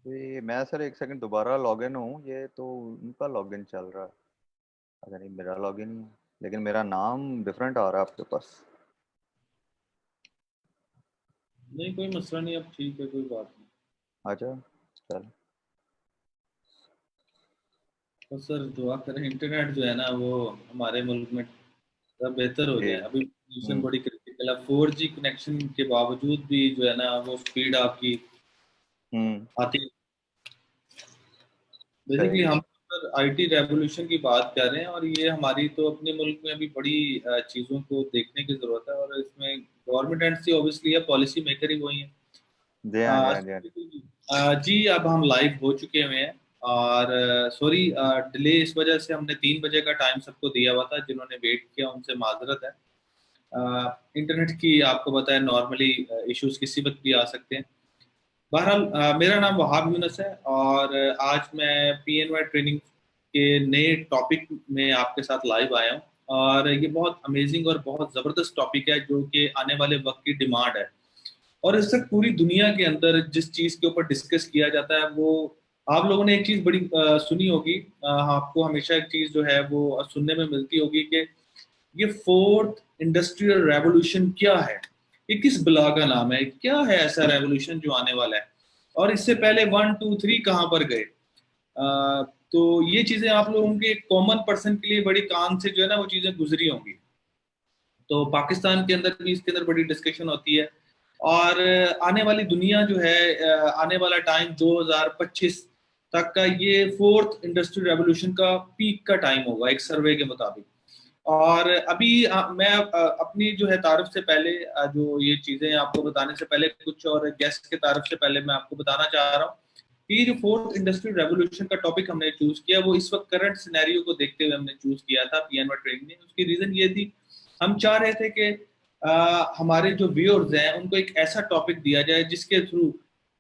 ये मैं सर एक सेकंड दोबारा लॉगिन हूँ, ये तो उनका लॉगिन चल रहा है। अगर नहीं मेरा लॉगिन ही है, लेकिन मेरा नाम डिफरेंट आ रहा है आपके पास। नहीं कोई मसला नहीं, अब ठीक है, कोई बात नहीं। अच्छा चल। तो सर दुआ करें इंटरनेट जो है ना वो हमारे मुल्क में थोड़ा बेहतर हो जी। जाए। अभी पोजीशन हम्म। बड़ी क्रिटिकल है, 4G कनेक्शन के बावजूद भी जो है ना वो स्पीड आपकी हम्म। आती है। बेसिकली सही। हम आईटी रेवोल्यूशन की बात कर रहे हैं, और ये हमारी तो अपने मुल्क में अभी बड़ी चीज़ों को देखने की ज़रूरत है, और इसमें गवर्नमेंट एंड से ऑब्वियसली है, पॉलिसी मेकर ही वही है। जी हाँ, जी हाँ, जी हाँ। जी अब हम लाइव हो चुके हुए हैं, और सॉरी डिले इस वजह से, हमने 3 बजे का टाइम सबको दिया हुआ था, जिन्होंने वेट किया उनसे माजरत है। इंटरनेट की आपको पता है नॉर्मली इश्यूज किसी वक्त भी आ सकते हैं। बहरहाल मेरा नाम वहाब यूनस है, और आज मैं पीएनवाई ट्रेनिंग के नए टॉपिक में आपके साथ लाइव आया हूँ। और ये बहुत अमेजिंग और बहुत ज़बरदस्त टॉपिक है जो कि आने वाले वक्त की डिमांड है। और इस वक्त पूरी दुनिया के अंदर जिस चीज़ के ऊपर डिस्कस किया जाता है वो, आप लोगों ने एक चीज़ बड़ी सुनी होगी। आपको हमेशा एक चीज़ जो है वो सुनने में मिलती होगी कि ये फोर्थ इंडस्ट्रियल रेवोल्यूशन क्या है, ये किस बला का नाम है, क्या है ऐसा रेवोल्यूशन जो आने वाला है, और इससे पहले 1 2 3 कहाँ पर गए। तो ये चीजें आप लोगों के कॉमन पर्सन के लिए बड़ी कान से जो है ना वो चीजें गुजरी होंगी। तो पाकिस्तान के अंदर भी इसके अंदर बड़ी डिस्कशन होती है। और आने वाली दुनिया जो है, आने वाला टाइम 2025 तक का, ये फोर्थ इंडस्ट्रियल रेवोल्यूशन का पीक का टाइम होगा एक सर्वे के मुताबिक। और अभी मैं अपनी जो है तारफ से पहले, जो ये चीजें आपको बताने से पहले, कुछ और गेस्ट के तारफ से पहले मैं आपको बताना चाह रहा हूँ कि जो फोर्थ इंडस्ट्रियल रेवोल्यूशन का टॉपिक हमने चूज किया वो इस वक्त करंट सिनेरियो को देखते हुए हमने चूज किया था पीएनवाई ट्रेनिंग में। उसकी रीजन ये थी, हम चाह रहे थे कि हमारे जो व्यूअर्स हैं उनको एक ऐसा टॉपिक दिया जाए जिसके थ्रू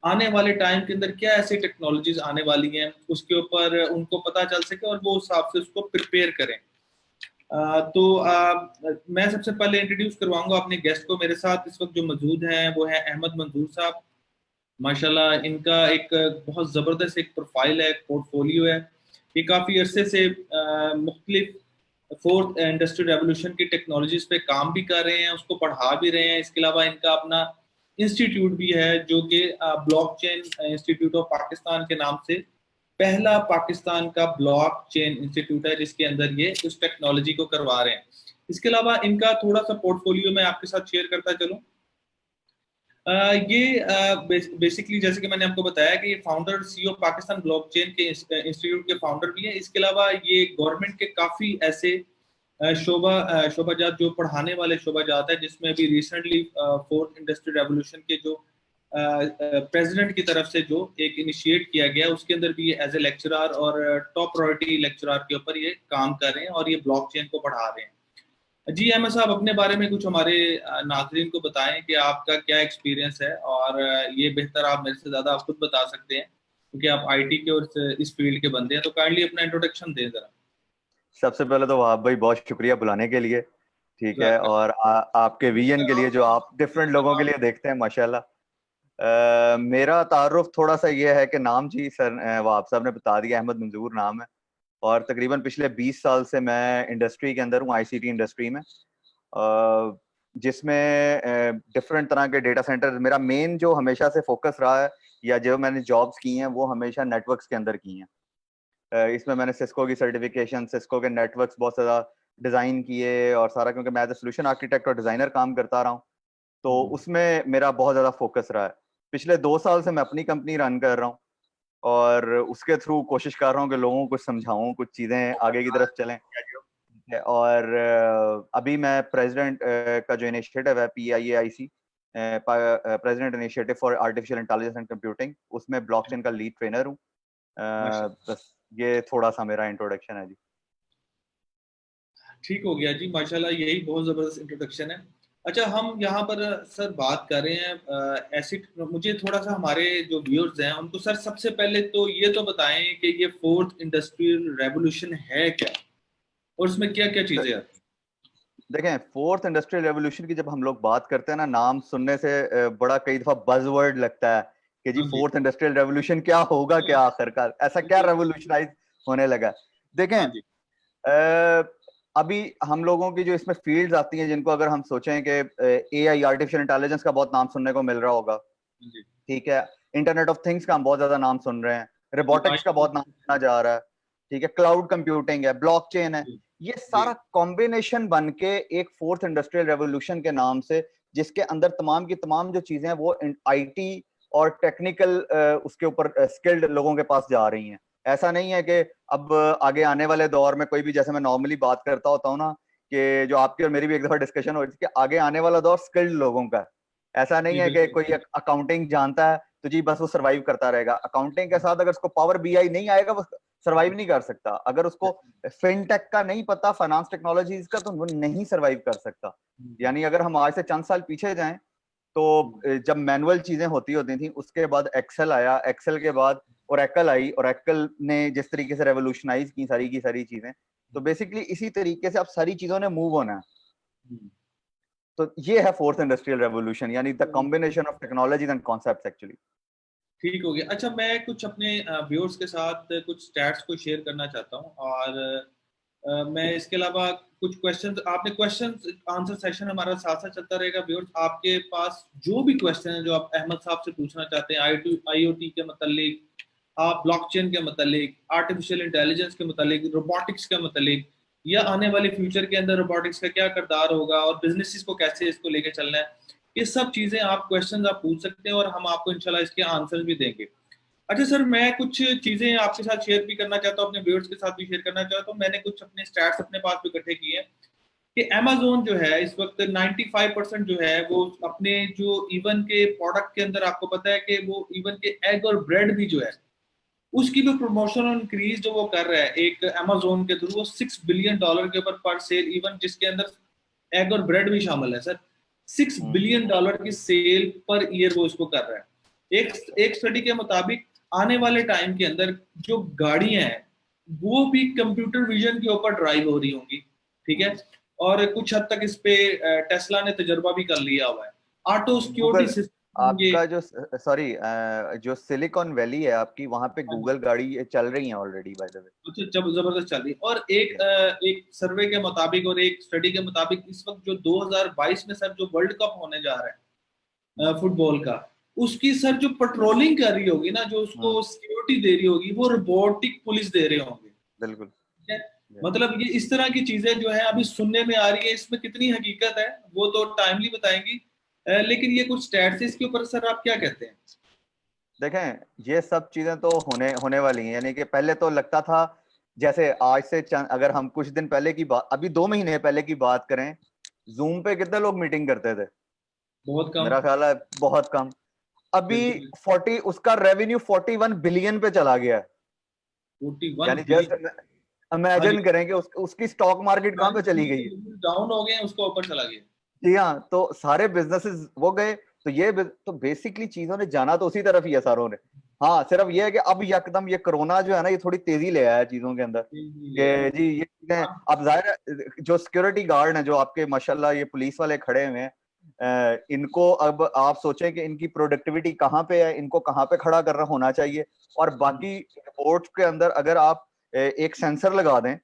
आने वाले टाइम के अंदर क्या ऐसी टेक्नोलॉजीज आने वाली हैं उसके ऊपर उनको पता चल सके, और वो उस हिसाब से उसको प्रिपेयर करें। मैं सबसे पहले इंट्रोड्यूस करवाऊंगा अपने गेस्ट को। मेरे साथ इस वक्त जो मौजूद हैं वो है अहमद मंजूर साहब। माशाल्लाह इनका एक बहुत ज़बरदस्त एक प्रोफाइल है, एक पोर्टफोलियो है। ये काफ़ी अरसे से मुख्तलिफ फोर्थ इंडस्ट्रियल रेवोल्यूशन की टेक्नोलॉजीज पे काम भी कर रहे हैं, उसको पढ़ा भी रहे हैं। इसके अलावा इनका अपना इंस्टीट्यूट भी है जो कि ब्लॉकचेन इंस्टीट्यूट ऑफ पाकिस्तान के नाम से पहला पाकिस्तान का ब्लॉकचेन इंस्टीट्यूट है जिसके अंदर ये उस टेक्नोलॉजी को करवा रहे हैं। इसके अलावा इनका थोड़ा सा पोर्टफोलियो मैं आपके साथ शेयर करता चलूँ। ये बेसिकली जैसे कि मैंने आपको बताया कि ये फाउंडर सीईओ पाकिस्तान ब्लॉकचेन के इंस्टीट्यूट के फाउंडर भी हैं। इसके अलावा ये गवर्नमेंट के काफ़ी ऐसे शोबाजात जो पढ़ाने वाले शोबाजात है, जिसमें अभी रिसेंटली फोर्थ इंडस्ट्रियल रेवोल्यूशन के जो प्रेसिडेंट की तरफ से जो एक इनिशिएट किया गया उसके अंदर भी ये एज ए लेक्चरर और टॉप प्रायोरिटी लेक्चरर के ऊपर ये काम कर रहे हैं और ये ब्लॉकचेन को पढ़ा रहे हैं। जी अहमद साहब, अपने बारे में कुछ हमारे नाजरीन को बताएं कि आपका क्या एक्सपीरियंस है, और ये बेहतर आप मेरे से ज़्यादा आप खुद बता सकते हैं क्योंकि आप आईटी के और इस फील्ड के बंदे हैं। तो काइंडली अपना इंट्रोडक्शन दें जरा। सबसे पहले तो वहाब भाई बहुत शुक्रिया बुलाने के लिए। ठीक है, जज़ाकल्लाह। और आपके विजन के लिए जो आप डिफरेंट लोगों के लिए देखते हैं, माशाल्लाह। मेरा तारुफ थोड़ा सा ये है कि नाम जी सर वहाब साहब ने बता दिया, अहमद मंजूर नाम है। और तकरीबन पिछले 20 साल से मैं इंडस्ट्री के अंदर हूँ, आईसीटी इंडस्ट्री में। जिसमें डिफरेंट तरह के डेटा सेंटर, मेरा मेन जो हमेशा से फोकस रहा है या जो मैंने जॉब्स की हैं वो हमेशा नेटवर्क्स के अंदर की हैं। इसमें मैंने सिस्को की सर्टिफिकेशन, सिस्को के नेटवर्क्स बहुत ज़्यादा डिज़ाइन किए और सारा, क्योंकि मैं एज ए सोल्यूशन आर्किटेक्ट और डिज़ाइनर काम करता रहा हूँ, तो उसमें मेरा बहुत ज़्यादा फोकस रहा है। पिछले 2 साल से मैं अपनी कंपनी रन कर रहा हूँ और उसके थ्रू कोशिश कर रहा हूँ कि लोगों को कुछ समझाऊँ, कुछ चीज़ें आगे की तरफ चलें। और अभी मैं प्रेसिडेंट का जो इनिशिएटिव है PIAIC, president initiative for artificial intelligence and computing, उसमें ब्लॉकचेन का लीड ट्रेनर हूँ। माशाल्लाह। बस ये थोड़ा सा मेरा इंट्रोडक्शन है जी। ठीक हो गया जी, माशाल्लाह, यही बहुत ज़बरदस्त इंट्रोडक्शन है। अच्छा, हम यहाँ पर सर बात कर रहे हैं ऐसी, मुझे थोड़ा सा हमारे जो व्यूअर्स हैं उनको सर सबसे पहले तो ये तो बताएं कि ये फोर्थ इंडस्ट्रियल रेवोल्यूशन है क्या, और उसमें क्या क्या चीज़ें आती देखें, फोर्थ इंडस्ट्रियल रेवोल्यूशन की जब हम लोग बात करते हैं ना, नाम सुनने से बड़ा कई दफा बज़वर्ड लगता है कि जी हाँ जी, फोर्थ इंडस्ट्रियल रेवोल्यूशन क्या होगा, क्या आखिरकार ऐसा क्या रेवोल्यूशनाइज होने लगा। देखें हाँ जी, अभी हम लोगों की जो इसमें फील्ड्स आती हैं, जिनको अगर हम सोचें कि एआई, आर्टिफिशियल इंटेलिजेंस का बहुत नाम सुनने को मिल रहा होगा, हाँ जी, ठीक है, इंटरनेट ऑफ थिंग्स का हम बहुत ज्यादा नाम सुन रहे हैं, जी, रोबोटिक्स का बहुत नाम सुना जा रहा है, ठीक है, क्लाउड कंप्यूटिंग है, ब्लॉकचेन है, जी, ये जी, सारा कॉम्बिनेशन बन के एक फोर्थ इंडस्ट्रियल रेवोल्यूशन के नाम से, जिसके अंदर तमाम की तमाम जो चीजें हैं वो आईटी और टेक्निकल उसके ऊपर स्किल्ड लोगों के पास जा रही हैं। ऐसा नहीं है कि अब आगे आने वाले दौर में कोई भी, जैसे मैं नॉर्मली बात करता होता हूँ ना, कि जो आपकी और मेरी भी एक दफा डिस्कशन हो रही थी कि आगे आने वाला दौर स्किल्ड लोगों का है। ऐसा नहीं जी, है कि बिल्कुल, कोई अकाउंटिंग जानता है तो जी बस वो सरवाइव करता रहेगा। अकाउंटिंग के साथ अगर उसको पावर बीआई नहीं आएगा वो सरवाइव नहीं कर सकता। अगर उसको फिनटेक का नहीं पता, फाइनेंस टेक्नोलॉजीज का, तो वो नहीं सरवाइव कर सकता। यानी अगर हम आज से चंद साल पीछे जाएं तो जब मैनुअल चीजें होती होती थी, उसके बाद एक्सेल आया, एक्सेल के बाद ओरेकल आई, ओरेकल ने जिस तरीके से रेवोल्यूशनाइज की सारी चीजें, तो बेसिकली इसी तरीके से अब सारी चीजों ने मूव होना है। तो ये है फोर्थ इंडस्ट्रियल रेवोल्यूशन, यानी the combination of technologies and concepts actually. ठीक हो गया। अच्छा, मैं कुछ अपने व्यूअर्स के साथ कुछ स्टैट्स को शेयर करना चाहता हूँ, और मैं इसके अलावा कुछ क्वेश्चंस, आपने क्वेश्चंस आंसर सेशन हमारा साथ साथ चलता रहेगा। व्यूअर्स, आपके पास जो भी क्वेश्चन है जो आप अहमद साहब से पूछना चाहते हैं, आईओटी के मतलब, आप ब्लॉकचेन के मतलब, आर्टिफिशियल इंटेलिजेंस के मतलब, रोबोटिक्स के मतलब, या आने वाले फ्यूचर के अंदर रोबोटिक्स का क्या किरदार होगा और बिजनेसेस को कैसे इसको लेके चलना है, ये सब चीजें आप क्वेश्चंस आप पूछ सकते हैं और हम आपको इंशाल्लाह इसके आंसर भी देंगे। अच्छा सर, मैं कुछ चीजें आपके साथ शेयर भी करना चाहता हूँ, अपने व्यूअर्स के साथ भी शेयर करना चाहता हूँ। मैंने कुछ अपने स्टैट्स अपने पास भी इकट्ठे किए हैं कि Amazon जो है इस वक्त 95% जो है वो अपने जो इवन के प्रोडक्ट के अंदर, आपको पता है कि वो इवन के एग और ब्रेड भी जो है उसकी भी प्रमोशन और इंक्रीज जो वो कर रहा है एक Amazon के थ्रू, वो $6 बिलियन के ऊपर पर सेल, इवन जिसके अंदर एग और ब्रेड भी शामिल है सर। $6 बिलियन की सेल पर ईयर वो इसको कर रहा है। एक स्टडी के मुताबिक आने वाले टाइम के अंदर जो गाड़ियां हैं वो भी कंप्यूटर विजन के ऊपर ड्राइव हो रही होंगी, ठीक है। और कुछ हद तक इस पे टेस्ला ने तजर्बा भी कर लिया हुआ है। ऑटो सिक्योरिटी गूगल, सिस्टम होंगे। आपका जो, सॉरी, जो सिलिकॉन वैली है आपकी, वहां पे गूगल गाड़ी चल रही है ऑलरेडी बाय द वे। अच्छा, जब जबरदस्त चल रही है। और एक सर्वे के मुताबिक और एक स्टडी के मुताबिक इस वक्त जो 2022 में सर जो वर्ल्ड कप होने जा रहा है फुटबॉल का, उसकी सर जो पेट्रोलिंग कर रही होगी ना, जो उसको सिक्योरिटी दे रही होगी, वो रोबोटिक पुलिस दे रहे होंगे, बिल्कुल। ठीक है। मतलब ये इस तरह की चीजें जो है अभी सुनने में आ रही है, इसमें कितनी हकीकत है वो तो टाइमली बताएंगी। लेकिन ये कुछ स्टैट्स इसके ऊपर सर आप क्या कहते हैं? देखें, ये सब चीजें तो होने होने वाली हैं। यानी कि पहले तो लगता था, जैसे आज से अगर हम कुछ दिन पहले की बात, अभी 2 महीने पहले की बात करें, जूम पे कितने लोग मीटिंग करते थे? बहुत कम। मेरा ख्याल है बहुत कम। अभी बिल्कुल। 40, उसका रेवेन्यू 41 बिलियन पे चला गया है। 41 यानी जस्ट बिलियन हाँ जी, इमेजिन करें कि उसकी स्टॉक मार्केट कहां पे चली गई है। डाउन हो गए, उसका ऊपर चला गया। जी हाँ, तो सारे बिजनेसेस वो गए। तो तो बेसिकली चीजों ने जाना तो उसी तरफ ही है सारों ने। हाँ, सिर्फ ये है कि अब यकदम ये कोरोना जो है ना, ये थोड़ी तेजी ले आया है चीजों के अंदर, लिया है। कि जी ये चीजें हाँ, अब जाहिर है, जो सिक्योरिटी गार्ड हैं, जो आपके माशाल्लाह ये पुलिस वाले खड़े हुए हैं, इनको अब आप सोचें कि इनकी प्रोडक्टिविटी कहाँ पे है, इनको कहाँ पे खड़ा कर रहा होना चाहिए। और बाकी रिपोर्ट्स के अंदर अगर आप एक सेंसर लगा दें,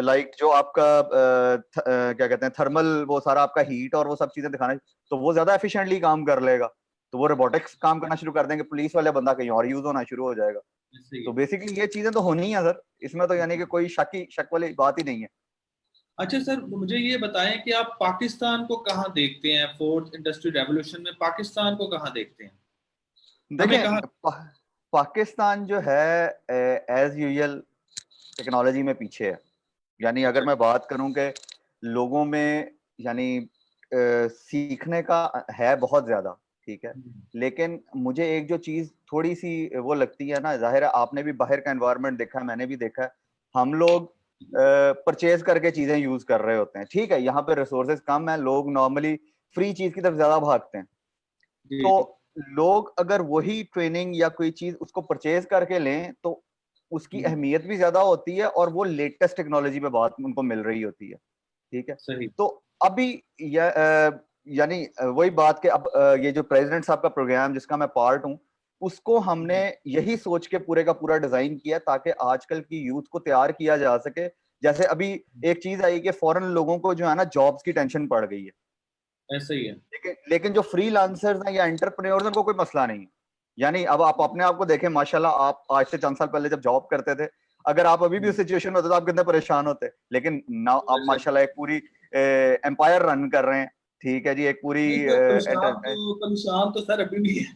लाइक जो आपका क्या कहते हैं, थर्मल, वो सारा आपका हीट और वो सब चीजें दिखाना, तो वो ज्यादा एफिशिएंटली काम कर लेगा। तो वो रोबोटिक्स काम करना शुरू कर देंगे, पुलिस वाले बंदा कहीं और यूज होना शुरू हो जाएगा। सही तो है। बेसिकली ये चीजें तो होनी है सर, इसमें तो यानी कि कोई शक वाली बात ही नहीं है। अच्छा सर, मुझे ये बताएं कि आप पाकिस्तान को कहाँ देखते हैं? फोर्थ इंडस्ट्री रेवोल्यूशन में पाकिस्तान को कहाँ देखते हैं? हमें देखें, कहाँ? पाकिस्तान जो है एज यूजुअल टेक्नोलॉजी में पीछे है। यानी अगर अच्छा। मैं बात करूं कि लोगों में, यानी सीखने का है बहुत ज्यादा, ठीक है, लेकिन मुझे एक जो चीज थोड़ी सी वो लगती है ना, जाहिर है आपने भी बाहर का एनवायरनमेंट देखा है, मैंने भी देखा है, हम लोग परचेज करके चीजें यूज कर रहे होते हैं, ठीक है, यहाँ पे रिसोर्सेज कम है, लोग नॉर्मली फ्री चीज की तरफ ज्यादा भागते हैं। जी जी। तो लोग अगर वही ट्रेनिंग या कोई चीज उसको परचेज करके लें तो उसकी अहमियत भी ज्यादा होती है और वो लेटेस्ट टेक्नोलॉजी पे बात उनको मिल रही होती है, ठीक है। सही। तो अभी यानी वही बात कि अब ये जो प्रेसिडेंट साहब का प्रोग्राम जिसका मैं पार्ट हूँ, उसको हमने यही सोच के पूरे का पूरा डिजाइन किया ताकि आजकल की यूथ को तैयार किया जा सके। जैसे अभी एक चीज आई कि फॉरेन लोगों को जो है ना जॉब्स की टेंशन पड़ गई है, ऐसा ही है। लेकिन जो फ्रीलांसर्स हैं या एंटरप्रेन्योर्स हैं उनको कोई मसला नहीं है। यानी अब आप अपने आप को देखें, माशाल्लाह, आप आज से चंद साल पहले जब जॉब करते थे, अगर आप अभी भी उस सिचुएशन में होते तो आप कितने परेशान होते, लेकिन नाउ आप वैसे माशाल्लाह एक पूरी एम्पायर रन कर रहे हैं। ठीक है जी, एक पूरी नहीं सर, परेशान तो सर अभी भी है।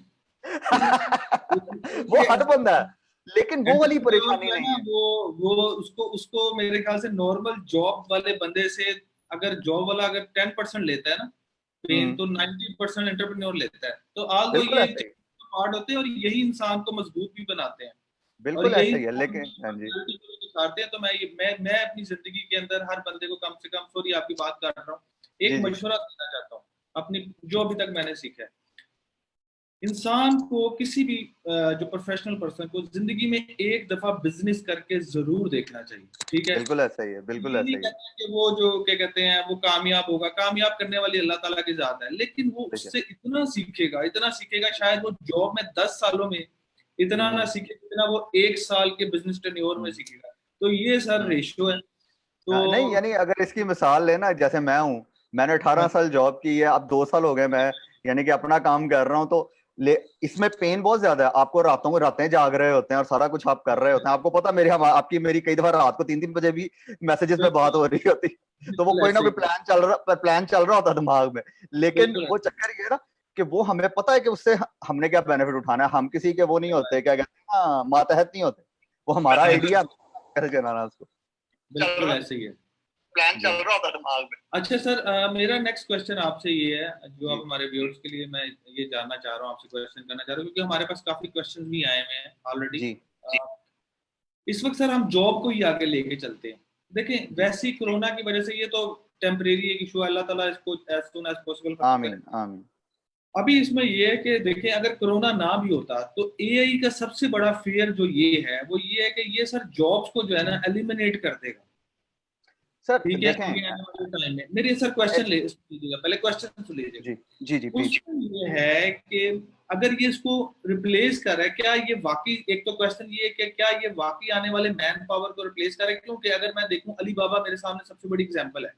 वो देखिए, हद बंदा है, लेकिन वो वाली एंटरप्रेन्योर परेशानी जो है नहीं ना, है। वो उसको उसको मेरे ख्याल से नॉर्मल जॉब वाले बंदे से, अगर जॉब वाला अगर 10% लेता है ना पेन, हम्म, तो 90% एंटरप्रेन्योर लेता है। तो आल दो बिल्कुल ये ऐसे ही, पार्ट होते हैं और यही इंसान को मजबूत भी बनाते हैं, और बिल्कुल यही ऐसे ही है, लेकिन हाँ जी, पर्सनैलिटी को दिखाते हैं। तो मैं अपनी जिंदगी के अंदर हर बंदे को कम से कम, सॉरी आपकी बात कर रहा हूँ, एक जी जी, मशवरा देना चाहता हूँ अपनी, जो अभी तक मैंने सीखा है। इंसान को किसी भी जो प्रोफेशनल पर्सन को जिंदगी में एक दफा बिजनेस करके जरूर देखना चाहिए, ठीक है। बिल्कुल ऐसा ही है, बिल्कुल ये नहीं ऐसा ही है। कहते कि वो जो क्या कहते हैं वो कामयाब होगा, कामयाब करने वाली अल्लाह ताला की जात है, लेकिन वो देखिए, उससे इतना सीखेगा, शायद वो जॉब में 10 सालों में इतना ना हम्म, सीखे जितना वो 1 साल के बिजनेस टेन्योर में हम्म, सीखेगा। तो ये सर हम्म। रेशियो है। तो हाँ, नहीं, यानी अगर इसकी मिसाल लेना, जैसे मैं हूँ, मैंने 18 साल जॉब की है, अब 2 साल हो गए मैं यानी कि अपना काम कर रहा हूँ, तो इसमें पेन बहुत ज्यादा है। आपको रातों को रातें जाग रहे होते हैं और सारा कुछ आप कर रहे होते हैं, आपको पता, आपकी मेरी कई दफा रात को 3-3 बजे भी मैसेजेस पे बात बिल्कुल हो रही होती, तो वो बिल्कुल कोई ना ऐसे कोई ही, प्लान चल रहा होता है दिमाग में। लेकिन बिल्कुल वो ऐसे चक्कर ये है ना कि वो हमें पता है कि उससे हमने क्या बेनिफिट उठाना है। हम किसी के वो नहीं होते, क्या कहते हैं, हाँ, मातहत नहीं होते। वो हमारा आइडिया कैसे चलाना उसको चल बिल्कुल रहा, ऐसे ही है प्लान जी। चल रहा होता दिमाग में। अच्छा सर, मेरा नेक्स्ट क्वेश्चन आपसे ये है, जो आप जी हमारे व्यूअर्स के लिए, मैं ये जानना चाह रहा हूँ, आपसे क्वेश्चन करना चाह रहा हूँ, क्योंकि हमारे पास काफी क्वेश्चंस भी आए हुए हैं ऑलरेडी। जी इस वक्त सर हम जॉब को ही आगे लेके चलते हैं। देखें, जी, वैसी कोरोना की वजह से ये तो टेम्परेरी एक इशू है, अल्लाह ताला इसको एज सुन एज पॉसिबल खत्म करे। आमीन आमीन। अभी इसमें ये है कि देखें, अगर कोरोना ना भी होता तो एआई का सबसे बड़ा फियर जो ये है वो ये है कि ये सर जॉब्स को जो है ना एलिमिनेट कर देगा, सर ठीक है, देखें, आगे आने वाले टाइम में। मेरे सर क्वेश्चन ले लीजिएगा, पहले क्वेश्चन सुन लीजिएगा। जी जी जी, प्लीज। उसमें ये है कि अगर ये इसको रिप्लेस कर रहा है, क्या ये वाकई, एक तो क्वेश्चन ये है कि क्या ये वाकई आने वाले मैन पावर को रिप्लेस करे, क्योंकि अगर मैं देखूं अली बाबा मेरे सामने सबसे बड़ी एग्जांपल है।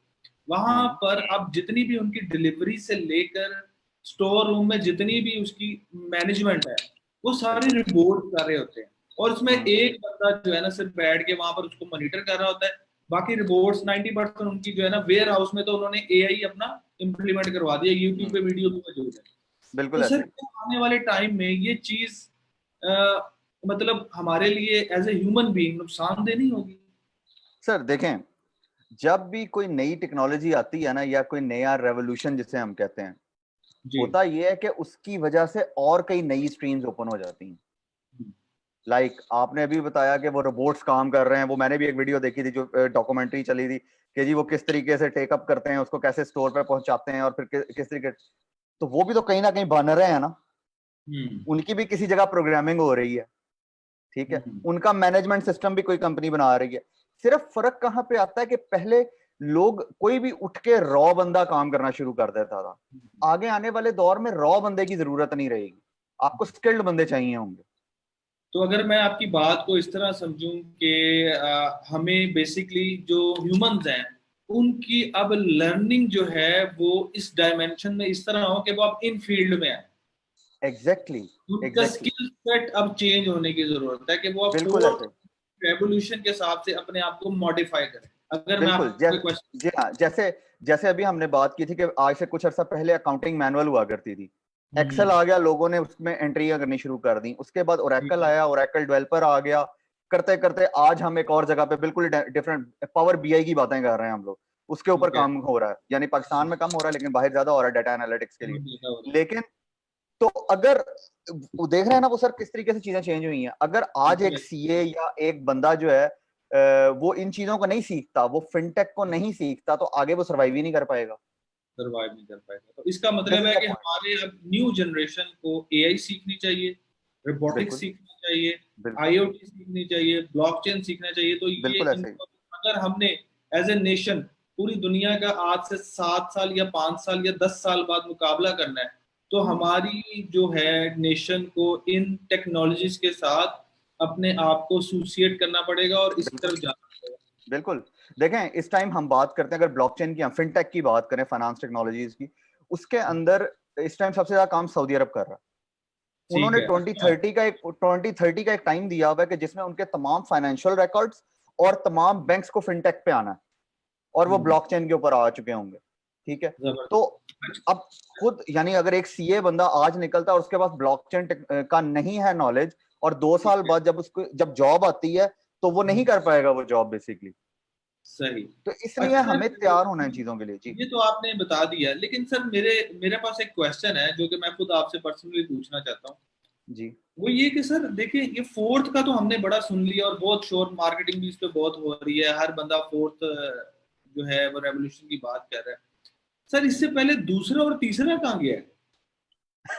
वहां हम्म, पर अब जितनी भी उनकी डिलीवरी से लेकर स्टोर रूम में जितनी भी उसकी मैनेजमेंट है, वो सारी बिल्कुल, रिपोर्ट कर रहे होते हैं, और उसमें हम्म, एक बंदा जो है ना सिर्फ बैठ के वहां पर उसको मॉनिटर कर रहा होता है। बाकी रिपोर्ट्स 90% उनकी जो है ना वेयर हाउस में, तो उन्होंने एआई अपना इम्प्लीमेंट करवा दिया, यूट्यूब हम्म, पे वीडियो भी मौजूद है। तो बिल्कुल सर ऐसे ही। क्या आने वाले टाइम में ये चीज मतलब हमारे लिए एज ए ह्यूमन बीइंग नुकसानदेह नहीं होगी? सर देखें, जब भी कोई नई टेक्नोलॉजी आती है ना, या कोई नया रेवोल्यूशन जिसे हम कहते हैं, जी। होता यह है कि उसकी वजह से और कई नई स्ट्रीम्स ओपन हो जाती हैं। लाइक आपने अभी बताया कि वो रोबोट्स काम कर रहे हैं, वो मैंने भी एक वीडियो देखी थी, जो डॉक्यूमेंट्री चली थी, कि जी वो किस तरीके से टेकअप करते हैं, उसको कैसे स्टोर पे पहुंचाते हैं, और फिर किस तरीके, तो वो भी तो कहीं ना कहीं बन रहे हैं ना। हम्म उनकी भी किसी जगह प्रोग्रामिंग हो रही है, ठीक है, हम्म उनका मैनेजमेंट सिस्टम भी कोई कंपनी बना रही है। सिर्फ फर्क कहां पे आता है कि पहले लोग कोई भी उठ के रॉ बंदा काम करना शुरू कर देता था। आगे आने वाले दौर में रॉ बंदे की जरूरत नहीं रहेगी, आपको स्किल्ड बंदे चाहिए होंगे। तो अगर मैं आपकी बात को इस तरह समझूं कि हमें बेसिकली जो ह्यूमंस हैं उनकी अब लर्निंग जो है वो इस डायमेंशन में इस तरह हो कि वो अब इन फील्ड में है, एग्जैक्टली उनका एग्जैक्टली, स्किल सेट अब चेंज होने की जरूरत है कि वो अब बिल्कुल फोर्थ ऐसे, रेवोल्यूशन के हिसाब से अपने आप को मॉडिफाई करें। अगर मैं बिल्कुल आपको क्वेश्चन, जी हाँ, जैसे जैसे अभी हमने बात की थी कि आज से कुछ अर्सा पहले अकाउंटिंग मैनुअल हुआ करती थी, एक्सेल आ गया, लोगों ने उसमें एंट्रियां करनी शुरू कर दी, उसके बाद ओरेकल आया, ओरेकल डेवलपर आ गया, करते करते आज हम एक और जगह पे बिल्कुल डिफरेंट पावर बीआई की बातें कर रहे हैं हम लोग, उसके ऊपर ठीक है, काम हो रहा है। यानी पाकिस्तान में कम हो रहा है, लेकिन बाहर ज्यादा हो रहा है डाटा एनालिटिक्स के लिए। देखा हो रहा है। लेकिन तो अगर वो देख रहे हैं ना वो सर किस तरीके से चीजें चेंज हुई हैं, अगर आज बिल्कुल एक सीए या एक बंदा जो है वो इन चीजों को नहीं सीखता, वो फिनटेक को नहीं सीखता, तो आगे वो सर्वाइव ही नहीं कर पाएगा। सर्वाइव नहीं कर पाएगा। तो इसका दिस मतलब इज है द कि पॉइंट। हमारे अब न्यू जनरेशन को एआई सीखनी चाहिए, रोबोटिक्स बिल्कुल सीखना चाहिए, बिल्कुल आईओटी सीखनी चाहिए, ब्लॉकचेन सीखना चाहिए। तो ये बिल्कुल ऐसे ही। इनको अगर हमने एज ए नेशन पूरी दुनिया का आज से 7 साल या 5 साल या 10 साल बाद मुकाबला करना है, तो हमारी जो है नेशन को इन टेक्नोलॉजीज के साथ अपने आप को एसोसिएट करना पड़ेगा और इस बिल्कुल तरफ जाना पड़ेगा। बिल्कुल। देखें, इस टाइम हम बात करते हैं अगर ब्लॉकचेन की, फिनटेक की बात करें, फाइनेंस टेक्नोलॉजीज की, उसके अंदर इस टाइम सबसे ज्यादा काम सऊदी अरब कर रहा है। ठीक उन्होंने है। अच्छा। 2030 का एक टाइम दिया हुआ है कि जिसमें उनके तमाम फाइनेंशियल रिकॉर्ड्स और तमाम बैंक्स को फिनटेक पे आना है, और वो ब्लॉकचेन के ऊपर आ चुके होंगे। ठीक है, तो जबरदस्त। अब खुद यानी अगर एक सीए बंदा आज निकलता है और उसके पास ब्लॉकचेन का नहीं है नॉलेज, और 2 साल ठीक है। बाद जब जॉब आती है तो वो नहीं कर पाएगा वो जॉब बेसिकली। सही। तो इसलिए अच्छा सर, हमें तैयार होना है इन चीजों के लिए जी। ये तो आपने बता दिया, लेकिन सर मेरे मेरे पास एक क्वेश्चन है जो कि मैं खुद आपसे पर्सनली पूछना चाहता हूँ। जी वो ये कि सर देखिए, ये फोर्थ का तो हमने बड़ा सुन लिया और बहुत शोर मार्केटिंग भी इस पे बहुत हो रही है, हर बंदा फोर्थ जो है वो रेवोल्यूशन की बात कर रहा है। सर इससे पहले दूसरा और तीसरा कहाँ गया है?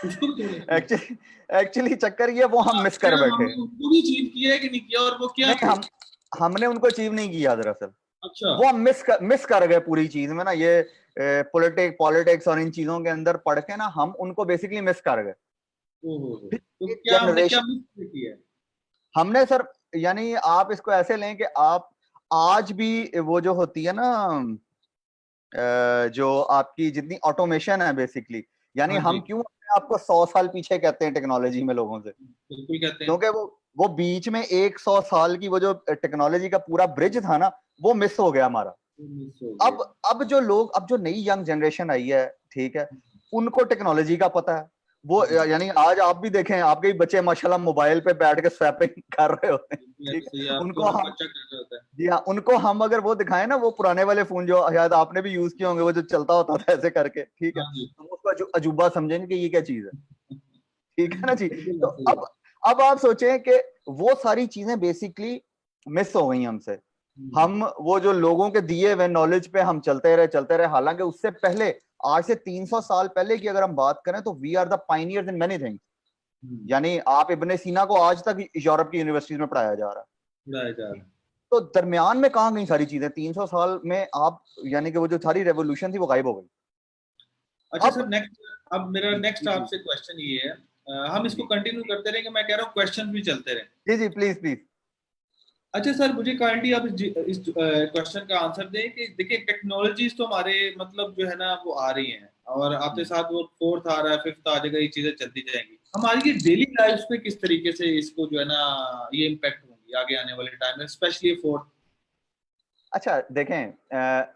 उसको भी थोड़ा explain करें। एक्चुअली एक्चुअली चक्कर ये वो हम मिस कर क्या बैठे। हमने उनको भी अचीव किया है कि नहीं किया, और वो क्या नहीं, थे? हमने उनको अचीव नहीं किया दरअसल। अच्छा। वो हम मिस कर गए पूरी चीज में ना, ये पॉलिटिक्स और इन चीजों के अंदर पढ़ के ना हम उनको बेसिकली मिस कर गए। ओहो, तो एक क्या हमने क्या जनरेशन मिस किया है? हमने सर, यानी आप इसको ऐसे लें कि आप आज भी वो जो होती है ना, जो आपकी जितनी ऑटोमेशन है बेसिकली, यानी हाँ हम जी। क्यों अपने आप को 100 साल पीछे कहते हैं टेक्नोलॉजी में लोगों से, बिल्कुल कहते हैं। क्योंकि वो बीच में 100 साल की वो जो टेक्नोलॉजी का पूरा ब्रिज था ना, वो मिस हो गया हमारा। वो मिस हो अब गया। अब जो नई यंग जनरेशन आई है, ठीक है, उनको टेक्नोलॉजी का पता है। वो हम्म, यानी आज आप भी देखें, आपके ही बच्चे माशाल्लाह मोबाइल पे बैठ के स्वैपिंग कर रहे होते हैं। बिल्कुल ठीक ऐसे ही है, आपके उनको और हम, बच्चा कर रहा होता है। जी हाँ, उनको हम अगर वो दिखाएं ना, वो पुराने वाले फोन जो शायद आपने भी यूज किए होंगे, वो जो चलता होता था ऐसे करके, ठीक है, हाँ जी। तो वो उसको अजूबा समझेंगे कि ये क्या चीज है। ठीक है ना जी। बिल्कुल तो ऐसे ही है। अब आप सोचें कि वो सारी चीजें बेसिकली मिस हो गई हमसे। हम्म, हम वो जो लोगों के दिए हुए नॉलेज पे हम चलते रहे, हालांकि उससे पहले, आज से 300 साल पहले की अगर हम बात करें, तो we are the pioneers in many things. Hmm, यानी आप इब्ने सीना को आज तक यूरोप की यूनिवर्सिटीज में पढ़ाया जा रहा है। उड़ाया जा रहा है। तो दरमियान में कहाँ गई सारी चीजें 300 साल में आप, यानी कि वो जो सारी रेवोल्यूशन थी वो गायब हो गई। अच्छा अब सर, नेक्स्ट, अब मेरा नेक्स्ट जी जी आपसे क्वेश्चन ये है, हम इसको जी कंटिन्यू करते रहेंगे, मैं कह रहा हूँ क्वेश्चन भी चलते रहे। जी जी प्लीज प्लीज। अच्छा सर, मुझे काइंडली आप इस क्वेश्चन का आंसर दें कि देखिए, टेक्नोलॉजीज तो हमारे मतलब जो है ना वो आ रही हैं, और आते साथ वो फोर्थ आ रहा है, फिफ्थ आ जाएगा, ये चीजें चलती जाएंगी। हमारी ये डेली लाइफ पे किस तरीके से इसको जो है ना ये इम्पेक्ट होंगी आगे आने वाले टाइम में, स्पेशली फोर्थ। अच्छा देखें,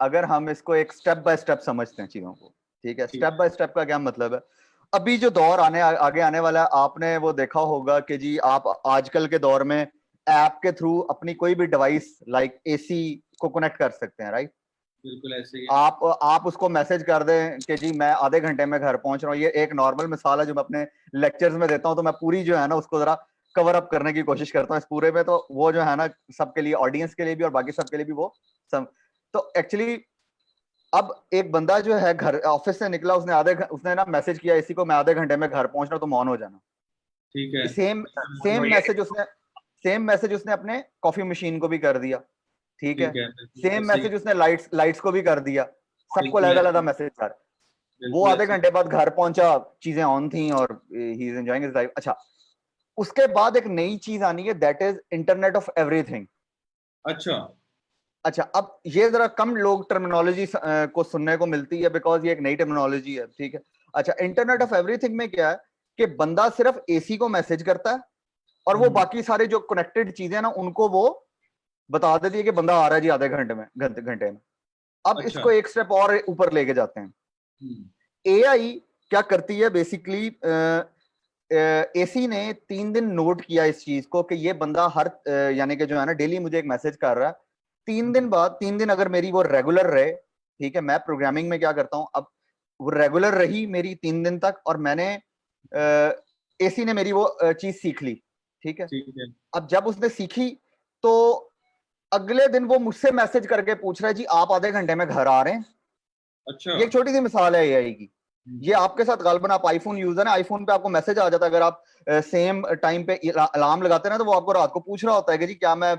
अगर हम इसको एक स्टेप बाय स्टेप समझते हैं चीजों को, ठीक है, ठीक स्टेप है। बाय स्टेप का क्या मतलब है। अभी जो दौर आगे आने वाला है, आपने वो देखा होगा कि जी आप आजकल के दौर में ऐप के थ्रू अपनी कोई भी डिवाइस लाइक एसी को कनेक्ट कर सकते हैं, राइट। बिल्कुल ऐसे ही है। आप उसको मैसेज कर दें कि जी मैं आधे घंटे में घर पहुंच रहा हूँ। ये एक नॉर्मल मिसाल है जो मैं अपने लेक्चर्स में देता हूँ, तो मैं पूरी जो है ना उसको जरा कवर अप करने की कोशिश करता हूँ इस पूरे में, तो वो जो है ना सबके लिए, ऑडियंस के लिए भी और बाकी सबके लिए भी वो सब। तो एक्चुअली अब एक बंदा जो है घर ऑफिस से निकला, उसने ना मैसेज किया इसी को, मैं आधे घंटे में घर पहुंच रहा हूँ, तो मौन हो जाना। ठीक है। सेम सेम मैसेज उसने अपने कॉफी मशीन को भी कर दिया, ठीक है। ठीक है, बिल्कुल सेम ऐसे ही। मैसेज उसने लाइट्स को भी कर दिया। सबको बिल्कुल अलग ऐसे अलग ही। मैसेज कर। वो बिल्कुल आधे ऐसे ही। घंटे बाद घर पहुंचा, चीजें ऑन थी और he is enjoying his life. अच्छा, उसके बाद एक नई चीज आनी है, that is internet of everything. अच्छा। अच्छा, अब ये जरा कम लोग टर्मिनोलॉजी को सुनने को मिलती है, बिकॉज ये एक नई टर्मिनोलॉजी है, ठीक है। अच्छा, इंटरनेट ऑफ एवरीथिंग में क्या है कि बंदा सिर्फ एसी को मैसेज करता है, और वो हम्म, बाकी सारे जो कनेक्टेड चीजें ना उनको वो बता देती है कि बंदा आ रहा है जी आधे घंटे में। अब अच्छा। इसको एक स्टेप और ऊपर लेके जाते हैं। हम्म, एआई क्या करती है बेसिकली, एसी ने 3 दिन नोट किया इस चीज को कि ये बंदा यानी कि जो है ना डेली मुझे एक मैसेज कर रहा है। 3 दिन अगर मेरी वो रेगुलर रहे, ठीक है, मैं प्रोग्रामिंग में क्या करता हूं, अब वो रेगुलर रही मेरी 3 दिन तक, और मैंने एसी ने मेरी वो चीज सीख ली, ठीक है। ठीक है। अब जब उसने सीखी, तो अगले दिन वो मुझसे मैसेज करके पूछ रहा है जी आप आधे घंटे में घर आ रहे हैं। अच्छा। ये एक छोटी सी मिसाल है एआई की। ये हम्म, आपके साथ गालबन, आप आईफोन यूजर है, आईफोन पे आपको मैसेज आ जाता है, अगर आप सेम टाइम पे अलार्म लगाते हैं ना, तो वो आपको रात को पूछ रहा होता है कि जी क्या मैं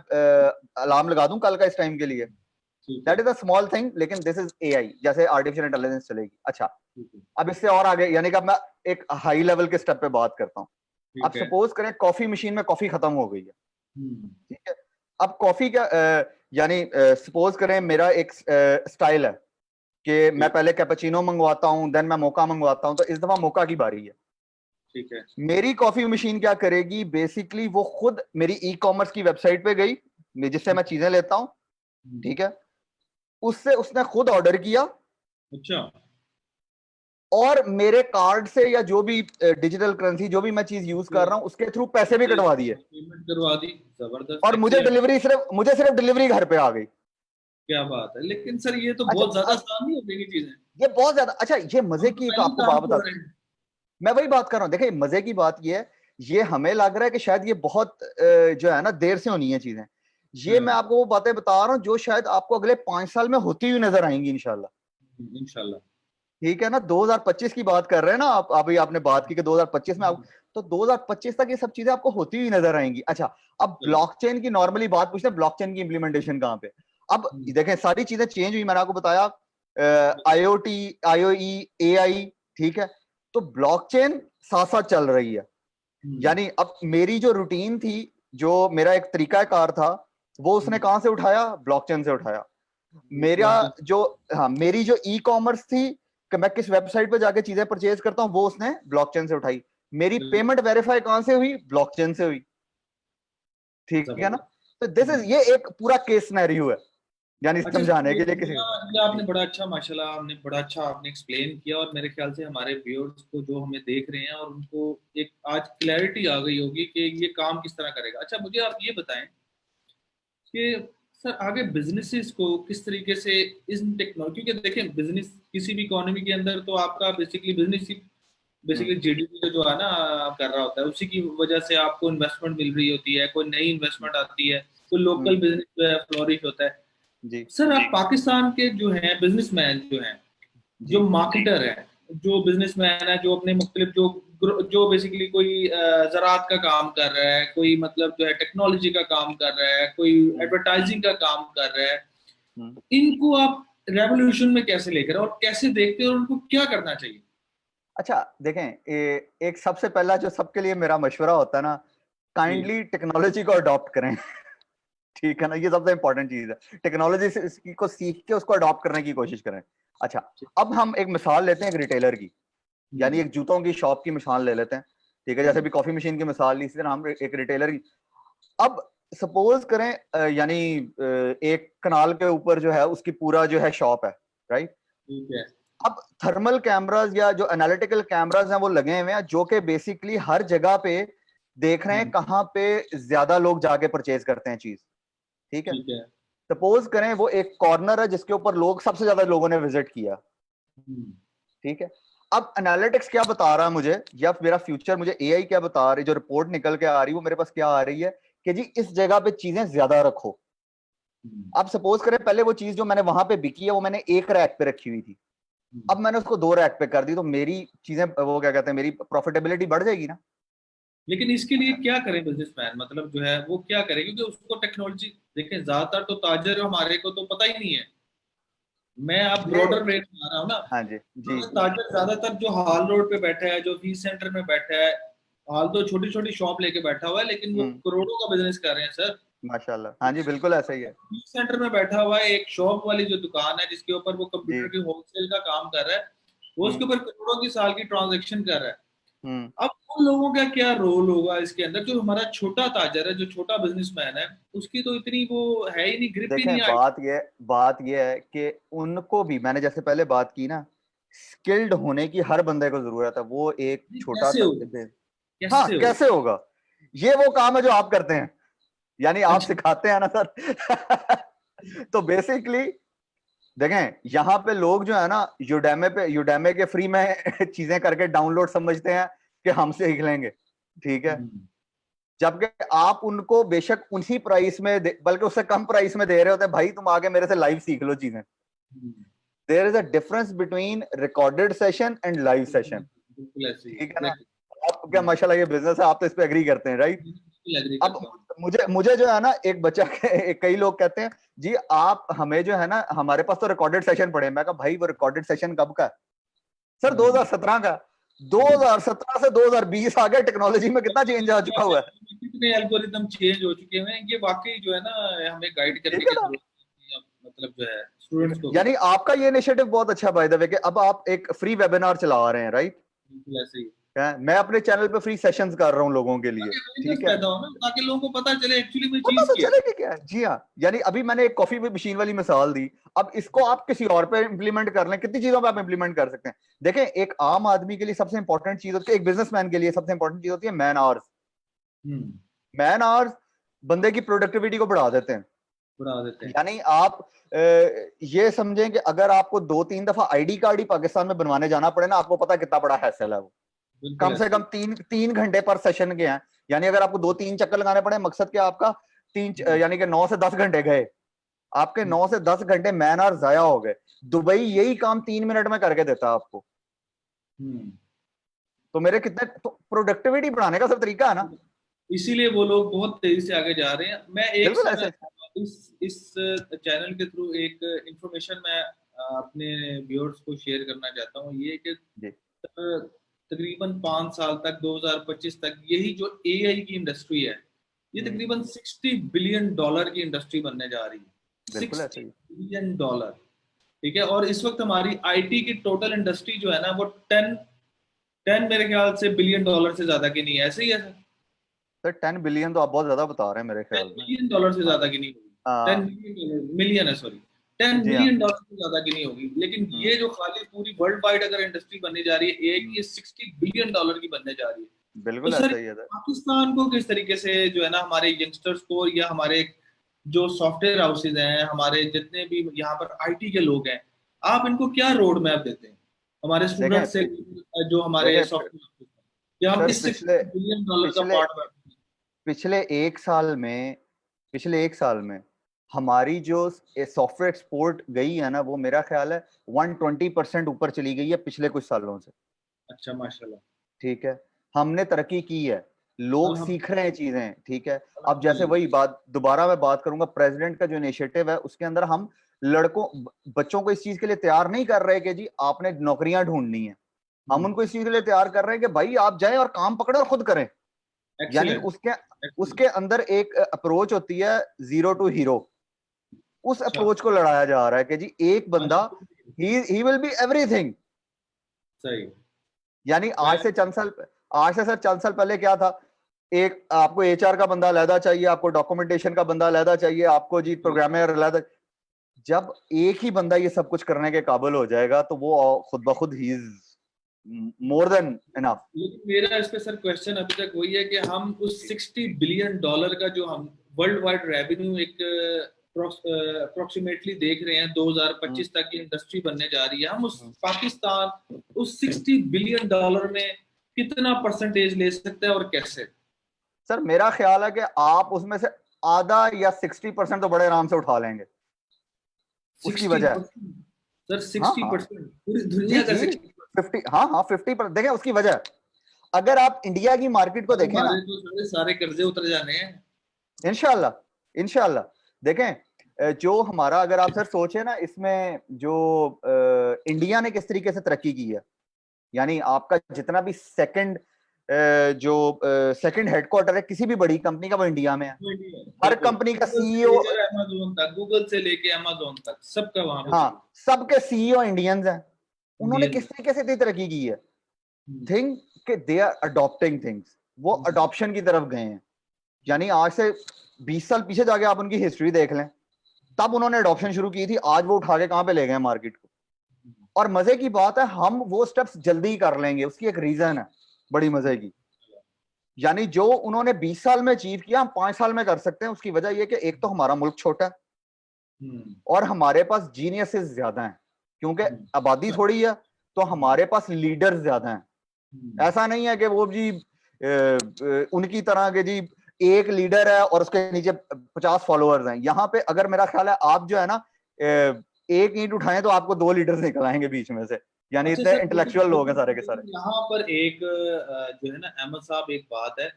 अलार्म लगा दूं कल का इस टाइम के लिए। ठीक दैट है। इज अ स्मॉल थिंग, लेकिन दिस इज एआई, जैसे आर्टिफिशियल इंटेलिजेंस चलेगी। अच्छा, ठीक है। अब इससे और आगे, यानी कि अब मैं एक हाई लेवल के स्टेप पे बात करता हूँ। अब ठीक है। सपोज करें कॉफी मशीन में कॉफी खत्म हो गई है, ठीक है। अब कॉफी क्या यानी सपोज करें मेरा एक स्टाइल है कि मैं ठीक पहले कैपेचिनो मंगवाता हूं, देन मैं मोका मंगवाता हूं, तो इस दफा मोका की बारी है। ठीक है। मेरी कॉफी मशीन क्या करेगी, बेसिकली वो खुद मेरी ई कॉमर्स की वेबसाइट पे गई जिससे मैं चीजें लेता हूं, ठीक है। उससे उसने खुद ऑर्डर किया अच्छा। और मेरे कार्ड से या जो भी डिजिटल करेंसी जो भी मैं चीज यूज कर रहा हूं उसके थ्रू पैसे भी कटवा दिए, पेमेंट करवा दी। जबरदस्त, और एक्सीलेंट। मुझे सिर्फ डिलीवरी घर पे आ गई। क्या बात है, लेकिन सर ये तो अच्छा बहुत ज्यादा अब आसान नहीं हो गई चीजें। ये बहुत ज्यादा अच्छा, ये मजे हम तो की एक पहले ही आपको काम बात कर बता, रहे हैं। मैं वही बात कर रहा हूँ। देखिए मजे की बात ये है, ये हमें लग रहा है कि शायद ये बहुत जो है ना देर से होनी है चीजें, ये मैं हाँ, आपको वो बातें बता रहा हूँ जो शायद आपको अगले 5 साल में होती हुई नजर आएंगी इंशाल्लाह। इंशाल्लाह। ठीक है ना, 2025 की बात कर रहे हैं ना आप, अभी आपने बात की कि 2025 में आप, तो 2025 तक ये सब चीजें आपको होती हुई नजर आएंगी। अच्छा अब ब्लॉकचेन की नॉर्मली बात पूछते हैं, ब्लॉकचेन की इंप्लीमेंटेशन कहां पे। अब देखें सारी चीजें चेंज हुई, मैंने आपको बताया आईओटी, आईओई, एआई, ठीक है। तो ब्लॉकचेन साथ साथ चल रही है। यानी अब मेरी जो रूटीन थी, जो मेरा एक तरीकाकार था, वो उसने कहां से उठाया, ब्लॉकचेन से उठाया। मेरा ब्लॉकचेन। जो, हाँ मेरी जो ई कॉमर्स थी कि मैं किस वेबसाइट पे जाके चीजें परचेज करता हूं, वो उसने ब्लॉकचेन से उठाई। मेरी पेमेंट वेरीफाई कहां से हुई, ब्लॉकचेन से हुई, ठीक है ना। जबरदस्त। तो दिस इज, ये एक पूरा केस सिनेरियो है, यानी अच्छा सर, समझाने ये के लिए किसी। ये आपने बड़ा अच्छा, माशाल्लाह आपने बड़ा अच्छा आपने एक्सप्लेन किया, और मेरे ख्याल से हमारे व्यूअर्स को जो हमें देख रहे हैं और उनको एक आज क्लैरिटी आ गई होगी कि ये काम किस तरह करेगा। अच्छा मुझे आप ये बताएं कि सर आगे बिजनेसेस को किस तरीके से इस टेक्नोलॉजी, क्योंकि देखें बिजनेस किसी भी इकोनॉमी के अंदर तो आपका बेसिकली बिजनेस ही, हम्म, बेसिकली जीडीपी जो है ना कर रहा होता है, उसी की वजह से आपको इन्वेस्टमेंट मिल रही होती है, कोई नई इन्वेस्टमेंट आती है, कोई लोकल हम्म, बिजनेस जो है फ्लोरिश होता है। जी सर आप पाकिस्तान के जो हैं बिजनेसमैन जो हैं, जो जी मार्केटर है, जो बिजनेसमैन है, जो अपने मुख्तलिफ जो जो बेसिकली कोई ज़राअत का काम कर रहा है, कोई मतलब जो है टेक्नोलॉजी का काम कर रहा है, कोई हम्म, एडवर्टाइजिंग का काम कर रहा है, हम्म। इनको आप रेवोल्यूशन में कैसे लेकर और कैसे देखते हैं और उनको क्या करना चाहिए? अच्छा देखें, एक सबसे पहला जो सबके लिए मेरा मशवरा होता है ना, जी। काइंडली टेक्नोलॉजी को अडॉप्ट करें। ठीक है ना, ये सबसे इंपॉर्टेंट चीज है, टेक्नोलॉजी से इसकी को सीख के उसको अडॉप्ट करने की कोशिश करें। अच्छा अब हम एक मिसाल लेते हैं एक रिटेलर की, यानी हम्म। एक जूतों की शॉप की मिसाल ले लेते हैं, ठीक है। जैसे भी कॉफी मशीन की मिसाल ली, इसी तरह हम एक रिटेलर की। अब सपोज करें यानी एक कनाल के ऊपर जो है उसकी पूरा जो है शॉप है, राइट। ठीक है। अब थर्मल कैमरास या जो एनालिटिकल कैमरास हैं वो लगे हुए हैं, जो कि बेसिकली हर जगह पे देख रहे हैं हम्म। कहाँ पे ज्यादा लोग जाके परचेज करते हैं चीज, ठीक है। ठीक है। सपोज करें वो एक कॉर्नर है जिसके ऊपर लोग सबसे ज्यादा लोगों ने विजिट किया, हम्म। ठीक है। अब एनालिटिक्स क्या बता रहा है मुझे, या मेरा फ्यूचर मुझे एआई क्या बता रही, जो रिपोर्ट निकल के आ रही है वो मेरे पास क्या आ रही है कि जी इस जगह पे चीजें ज्यादा रखो। हम्म। अब सपोज करें पहले वो चीज जो मैंने वहां पे बिकी है वो मैंने एक रैक पे रखी हुई थी, अब मैंने उसको 2 रैक पे कर दी, तो मेरी चीजें वो क्या कहते हैं, मेरी प्रॉफिटेबिलिटी बढ़ जाएगी ना। लेकिन इसके लिए अच्छा क्या करें बिजनेसमैन, मतलब जो है वो क्या करे, क्योंकि उसको टेक्नोलॉजी, देखें ज्यादातर तो ताजर हमारे को तो पता ही नहीं है। मैं आप ये, ब्रॉडर रेट बता रहा हूँ ना। हाँ जी जी ताजर ज्यादातर जो हाल रोड पे बैठा है, जो फीस सेंटर में बैठा है, हाल तो छोटी छोटी शॉप लेके बैठा हुआ है, लेकिन वो हम्म, करोड़ों का बिजनेस कर रहे हैं सर। माशाल्लाह, हाँ जी बिल्कुल ऐसा ही है। फीस सेंटर में बैठा हुआ है, एक शॉप वाली जो दुकान है जिसके ऊपर वो जी, कंप्यूटर की होलसेल का काम कर रहा है, वो उसके हम्म, ऊपर करोड़ों की साल की ट्रांजेक्शन कर रहा है। हम्म। अब उन लोगों का क्या रोल होगा इसके अंदर, जो हमारा छोटा ताजर है, जो छोटा बिजनेसमैन है, उसकी तो इतनी वो है ही नहीं, ग्रिप ही नहीं देखें आई। बात ये है कि उनको भी मैंने जैसे पहले बात की ना, स्किल्ड होने की हर बंदे को जरूरत है। वो एक छोटा कैसे होगा? हाँ कैसे होगा? कैसे होगा, ये वो काम है जो आप करते हैं, यानी आप अच्छा। सिखाते हैं ना सर। तो बेसिकली देखें यहाँ पे लोग जो है ना, यूडेमे के फ्री में चीजें करके डाउनलोड समझते हैं कि हम सीख लेंगे, ठीक है। हम्म। जबकि आप उनको बेशक उसी प्राइस में बल्कि उससे कम प्राइस में दे रहे होते हैं, भाई तुम आगे मेरे से लाइव सीख लो चीजें। Hmm. There is a difference between recorded session and live session, बिल्कुल ऐसे ही, ठीक है ना। एग्जैक्टली। आप क्या माशाल्लाह ये बिजनेस है, आप तो इस पे एग्री करते हैं, राइट। बिल्कुल एग्री अब करता हूँ। मुझे मुझे जो है ना एक बच्चा कई लोग कहते हैं जी आप हमें जो है ना, हमारे पास तो रिकॉर्डेड सेशन पड़े, मैं कहा भाई वो रिकॉर्डेड सेशन कब का है? सर हम्म। 2017 का। 2017 से 2020 आ गया, टेक्नोलॉजी में कितना चेंज आ चुका हुआ है। कितने एल्गोरिदम चेंज हो चुके हैं, ये वाकई जो है ना हमें गाइड करने ठीक है की ना? जरूरत है, मतलब जो है ठीक स्टूडेंट्स है, को भी। यानी आपका ये इनिशिएटिव बहुत अच्छा है बाय द वे, कि अब आप एक फ्री वेबिनार चला रहे हैं, राइट? बिल्कुल ऐसे ही, मैं अपने चैनल पे फ्री सेशंस कर रहा हूँ लोगों के लिए, ताकि अवेयरनेस ठीक है? पैदा हो ना, ताकि लोगों को पता चले एक्चुअली में पता चीज तो क्या है। चले कि क्या है। जी हाँ, यानी अभी मैंने एक कॉफी मशीन वाली मिसाल दी, अब इसको आप किसी और पे इंप्लीमेंट कर लें, कितनी चीजों पे आप इंप्लीमेंट कर सकते हैं। देखें, एक आम आदमी के लिए सबसे इंपॉर्टेंट चीज होती है, एक बिजनेसमैन के लिए सबसे इंपॉर्टेंट चीज होती है मैन आवर्स। हम्म, मैन आवर्स बंदे की प्रोडक्टिविटी को बढ़ा देते हैं। बढ़ा देते हैं। यानी आप ये समझें कि अगर आपको 2-3 दफा आईडी कार्ड ही पाकिस्तान में बनवाने जाना पड़े ना, आपको पता कितना बड़ा हैसल है वो। बिल्कुल कम से ऐसे कम ही। 3 घंटे पर सेशन के हैं। यानी अगर आपको 2-3 चक्कर लगाने पड़े, मकसद क्या आपका, यानी कि 9 से 10 घंटे गए, आपके 9 से 10 घंटे मैन आवर जाया हो गए। दुबई यही काम 3 मिनट में करके देता है आपको। हम्म, तो मेरे कितने, तो प्रोडक्टिविटी बढ़ाने का सब तरीका है ना। इसीलिए वो लोग बहुत तेजी से आगे जा रहे हैं। मैं एक बिल्कुल ऐसे। इस चैनल के थ्रू एक इंफॉर्मेशन मैं अपने व्यूअर्स को शेयर करना चाहता हूँ, ये कि जी। तकरीबन 5 साल तक, 2025 तक, यही जो एआई की इंडस्ट्री है, ये तकरीबन $60 बिलियन की इंडस्ट्री बनने जा रही है। बिल्कुल ऐसे ही। $60 बिलियन, ठीक है। और इस वक्त हमारी आईटी की टोटल इंडस्ट्री जो है ना, वो 10 मेरे ख्याल से $1 बिलियन से ज्यादा की नहीं है, ऐसे ही है सर। सर 10 बिलियन तो आप बहुत ज्यादा बता रहे हैं मेरे टेन ख्याल में। मिलियन डॉलर से हाँ। ज्यादा की नहीं होगी। टेन हाँ। मिलियन मिलियन है, सॉरी, टेन जी हाँ। मिलियन डॉलर से ज्यादा की नहीं होगी। लेकिन हम्म, ये जो खाली पूरी वर्ल्ड वाइड अगर इंडस्ट्री बनने जा रही है एआई की, हम्म, ये $60 बिलियन की बनने जा रही है। तो बिल्कुल सर ऐसा ही है सर। पाकिस्तान को किस तरीके से जो है ना, हमारे यंगस्टर्स को, या हमारे जो सॉफ्टवेयर हाउसेज हैं, हमारे जितने भी यहाँ पर आईटी के लोग हैं, आप इनको क्या रोड मैप देते हैं हमारे देखें स्टूडेंट से, जो हमारे देखें सॉफ्टवेयर, या हम सर, इस पिछले $60 बिलियन का पिछले पार्ट बन। पिछले एक साल में पिछले एक साल में हमारी जो सॉफ्टवेयर एक्सपोर्ट गई है ना, वो मेरा ख्याल है 120% ऊपर चली गई है पिछले कुछ सालों से। अच्छा, माशाल्लाह। ठीक है, हमने तरक्की की है, लोग सीख रहे हैं चीजें, ठीक है। अब जैसे अल्हम्दुलिल्लाह। वही बात दोबारा मैं बात करूंगा, प्रेसिडेंट का जो इनिशिएटिव है उसके अंदर हम बच्चों को इस चीज के लिए तैयार नहीं कर रहे कि जी आपने नौकरियां ढूंढनी है। हम उनको इस चीज के लिए तैयार कर रहे हैं कि भाई आप जाएं और काम पकड़े और खुद करें। यानी एक्सीलेंट, उसके एक्सीलेंट। उसके अंदर एक अप्रोच होती है, जीरो टू हीरो। उस अच्छा, अप्रोच को लड़ाया जा रहा है कि जी एक बंदा, माशाल्लाह। He will be everything. सही। यानी मैं आज से सर चंद साल पहले क्या था, एक आपको एचआर का बंदा अलहदा चाहिए, आपको डॉक्यूमेंटेशन का बंदा अलहदा चाहिए, आपको जी प्रोग्रामर अलहदा। जब एक ही बंदा ये सब कुछ करने के काबिल हो जाएगा तो वो खुद ब खुद he is more than enough. लेकिन मेरा इस पे सर क्वेश्चन अभी तक वही है कि हम उस $60 बिलियन का जो हम वर्ल्ड वाइड रेवेन्यू एक अप्रोक्सीमेटली देख रहे हैं, 2025 तक की इंडस्ट्री बनने जा रही है, हम उस पाकिस्तान उस $60 बिलियन में कितना परसेंटेज ले सकते हैं और कैसे? सर मेरा ख्याल है कि आप उसमें से आधा या 60% तो बड़े आराम से उठा लेंगे। उसकी सिक्सटी वजह, परसेंट सर, हाँ सिक्सटी हाँ, परसेंट पूरी जी दुनिया का जी, 60%। 50, हाँ हाँ 50 देखें उसकी वजह, अगर आप इंडिया की मार्केट को देखें ना, हमारे तो सारे सारे कर्जे उतर जाने हैं। इंशाल्लाह इंशाल्लाह। देखें जो हमारा, अगर आप सर सोचे ना इसमें, जो इंडिया ने किस तरीके से तरक्की की है, यानी आपका जितना भी सेकंड हेडक्वार्टर है किसी भी बड़ी कंपनी का, वो इंडिया में है। हर बिल्कुल, कंपनी का गूगल से सीईओ, लेकर अमेजोन तक, गूगल से लेके अमेजोन तक सबका वहां पे हाँ, वजूद। सबके सीईओ इंडियंस हैं। उन्होंने इंडियन। किस तरीके से इतनी तरक्की की है, थिंक कि दे आर अडॉप्टिंग थिंग्स, वो अडॉप्शन की तरफ गए हैं। यानी आज से 20 साल पीछे जाके आप उनकी हिस्ट्री देख लें, तब उन्होंने अडॉप्शन शुरू की थी, आज वो उठा के कहां पे ले गए मार्केट को। और मजे की बात है, हम वो स्टेप्स जल्दी कर लेंगे, उसकी एक रीजन है बड़ी मजे की। यानी जो उन्होंने 20 साल में अचीव किया, हम 5 साल में कर सकते हैं। उसकी वजह यह कि एक तो हमारा मुल्क छोटा है, और हमारे पास जीनियसेस ज्यादा हैं, क्योंकि आबादी थोड़ी है, तो हमारे पास लीडर्स ज्यादा हैं। ऐसा नहीं है कि वो जी उनकी तरह के जी एक लीडर है और उसके नीचे 50 फॉलोअर्स हैं। यहाँ पे अगर मेरा ख्याल है आप जो है ना, एक ईंट उठाएं तो आपको 2 लीडर्स निकल आएंगे बीच में से। यानी अच्छा इतने सर, इंटेलेक्चुअल लोग हैं सारे के सारे। यहाँ पर एक जो है ना अहमद साहब, एक बात है,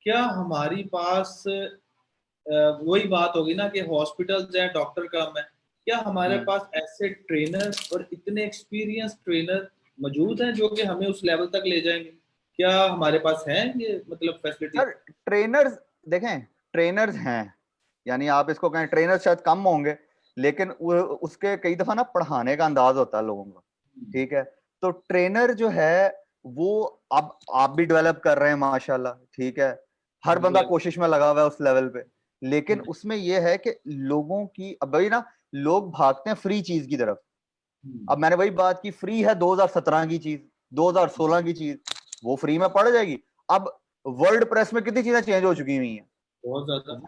क्या हमारी पास वही बात होगी ना कि हॉस्पिटल्स हैं, डॉक्टर कम है, क्या हमारे हम्म, पास ऐसे ट्रेनर और इतने एक्सपीरियंस ट्रेनर मौजूद हैं जो कि हमें उस लेवल तक ले जाएंगे? क्या हमारे पास है ये मतलब फैसिलिटी? सर ट्रेनर्स, देखें ट्रेनर्स हैं, यानी आप इसको कहें ट्रेनर शायद कम होंगे, लेकिन उसके कई दफा ना पढ़ाने का अंदाज होता है लोगों का, ठीक है। तो ट्रेनर जो है वो अब आप भी डेवलप कर रहे हैं माशाल्लाह, ठीक है, हर बंदा बिल्कुल। कोशिश में लगा हुआ है उस लेवल पे, लेकिन उसमें यह है कि लोगों की अब भाई ना, लोग भागते हैं फ्री चीज की तरफ। अब मैंने वही बात की, फ्री है 2017 की चीज, 2016 की चीज, वो फ्री में पड़ जाएगी। अब वर्ल्ड प्रेस में कितनी चीजें चेंज हो चुकी हुई हैं, बहुत ज्यादा।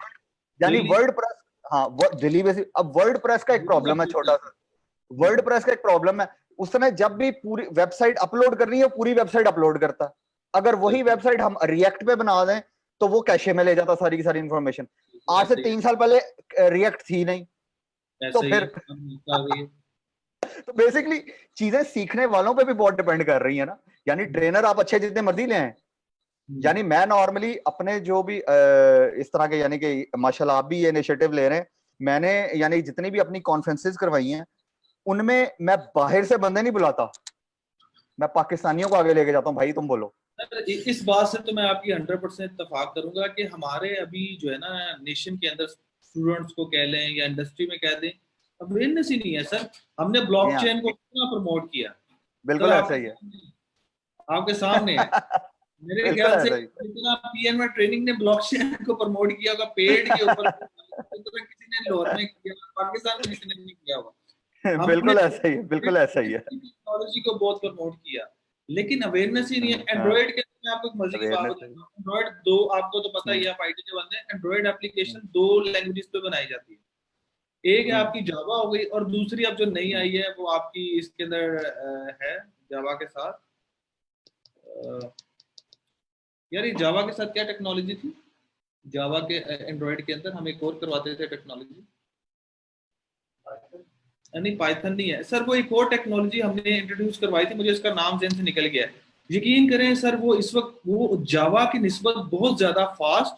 यानी डेली वर्ल्ड प्रेस, हाँ डेली बेसिस। अब वर्ल्ड प्रेस का एक प्रॉब्लम है छोटा सा, वर्ल्ड प्रेस का एक प्रॉब्लम है, उसने जब भी पूरी वेबसाइट अपलोड करनी है पूरी वेबसाइट अपलोड करता है। अगर वही वेबसाइट हम रिएक्ट पे बना दें तो वो कैशे में ले जाता सारी की सारी इंफॉर्मेशन। आज से ऐसे ही 3 साल पहले रिएक्ट थी नहीं, तो ऐसे ही फिर अब आ गई है। तो बेसिकली चीजें सीखने वालों पे भी बहुत डिपेंड कर रही है ना। यानी ट्रेनर आप अच्छे जितने मर्जी ले आए, यानी मैं नॉर्मली अपने जो भी इस तरह के, यानी कि माशाल्लाह आप भी ये इनिशिएटिव ले रहे हैं, मैंने यानी जितनी भी अपनी कॉन्फ्रेंसेस करवाई हैं उनमें मैं बाहर से बंदे नहीं बुलाता, मैं पाकिस्तानियों को आगे लेके जाता हूँ, भाई तुम बोलो। सर, इस बात से तो मैं आपकी 100% इत्तेफाक करूंगा कि हमारे अभी जो है ना नेशन के अंदर स्टूडेंट्स को कह लें या इंडस्ट्री में कह दें, अवेयरनेस ही नहीं है सर। हमने जी हाँ, ब्लॉकचेन को कितना प्रमोट किया सर, बिल्कुल ऐसा ही है। आपके सामने है। मेरे बिल्कुल ख्याल से ऐसा ही। जितना पीएम ट्रेनिंग ने ब्लॉकचेन को प्रमोट किया होगा पेड़ के ऊपर, उतना किसी ने लाहौर में किया, पाकिस्तान में किसी ने नहीं किया होगा। हमने बिल्कुल ऐसा ही है, बिल्कुल ऐसा ही है। टेक्नोलॉजी को बहुत प्रमोट किया, लेकिन अवेयरनेस ही नहीं है। हाँ, एंड्रॉइड के मैं आपको एक मजे की बात अवेयरनेस है। बताऊं, एंड्रॉइड दो, आपको तो पता ही है, आप आईटी के बंदे हैं, एंड्रॉइड हम्म, एप्लीकेशन दो लैंग्वेज पे बनाई जाती है। एक है हम्म, आपकी जावा हो गई, और दूसरी अब जो नई आई है वो आपकी इसके अंदर है जावा के साथ। अ, यार ये जावा के साथ क्या टेक्नोलॉजी थी? जावा के एंड्रॉइड के अंदर हम एक और करवाते थे टेक्नोलॉजी, नहीं पाइथन नहीं है सर, वो एक और टेक्नोलॉजी हमने इंट्रोड्यूस करवाई थी, मुझे इसका नाम जेन से निकल गया है। यकीन करें सर, वो इस वक्त वो जावा की निस्बत बहुत ज्यादा फास्ट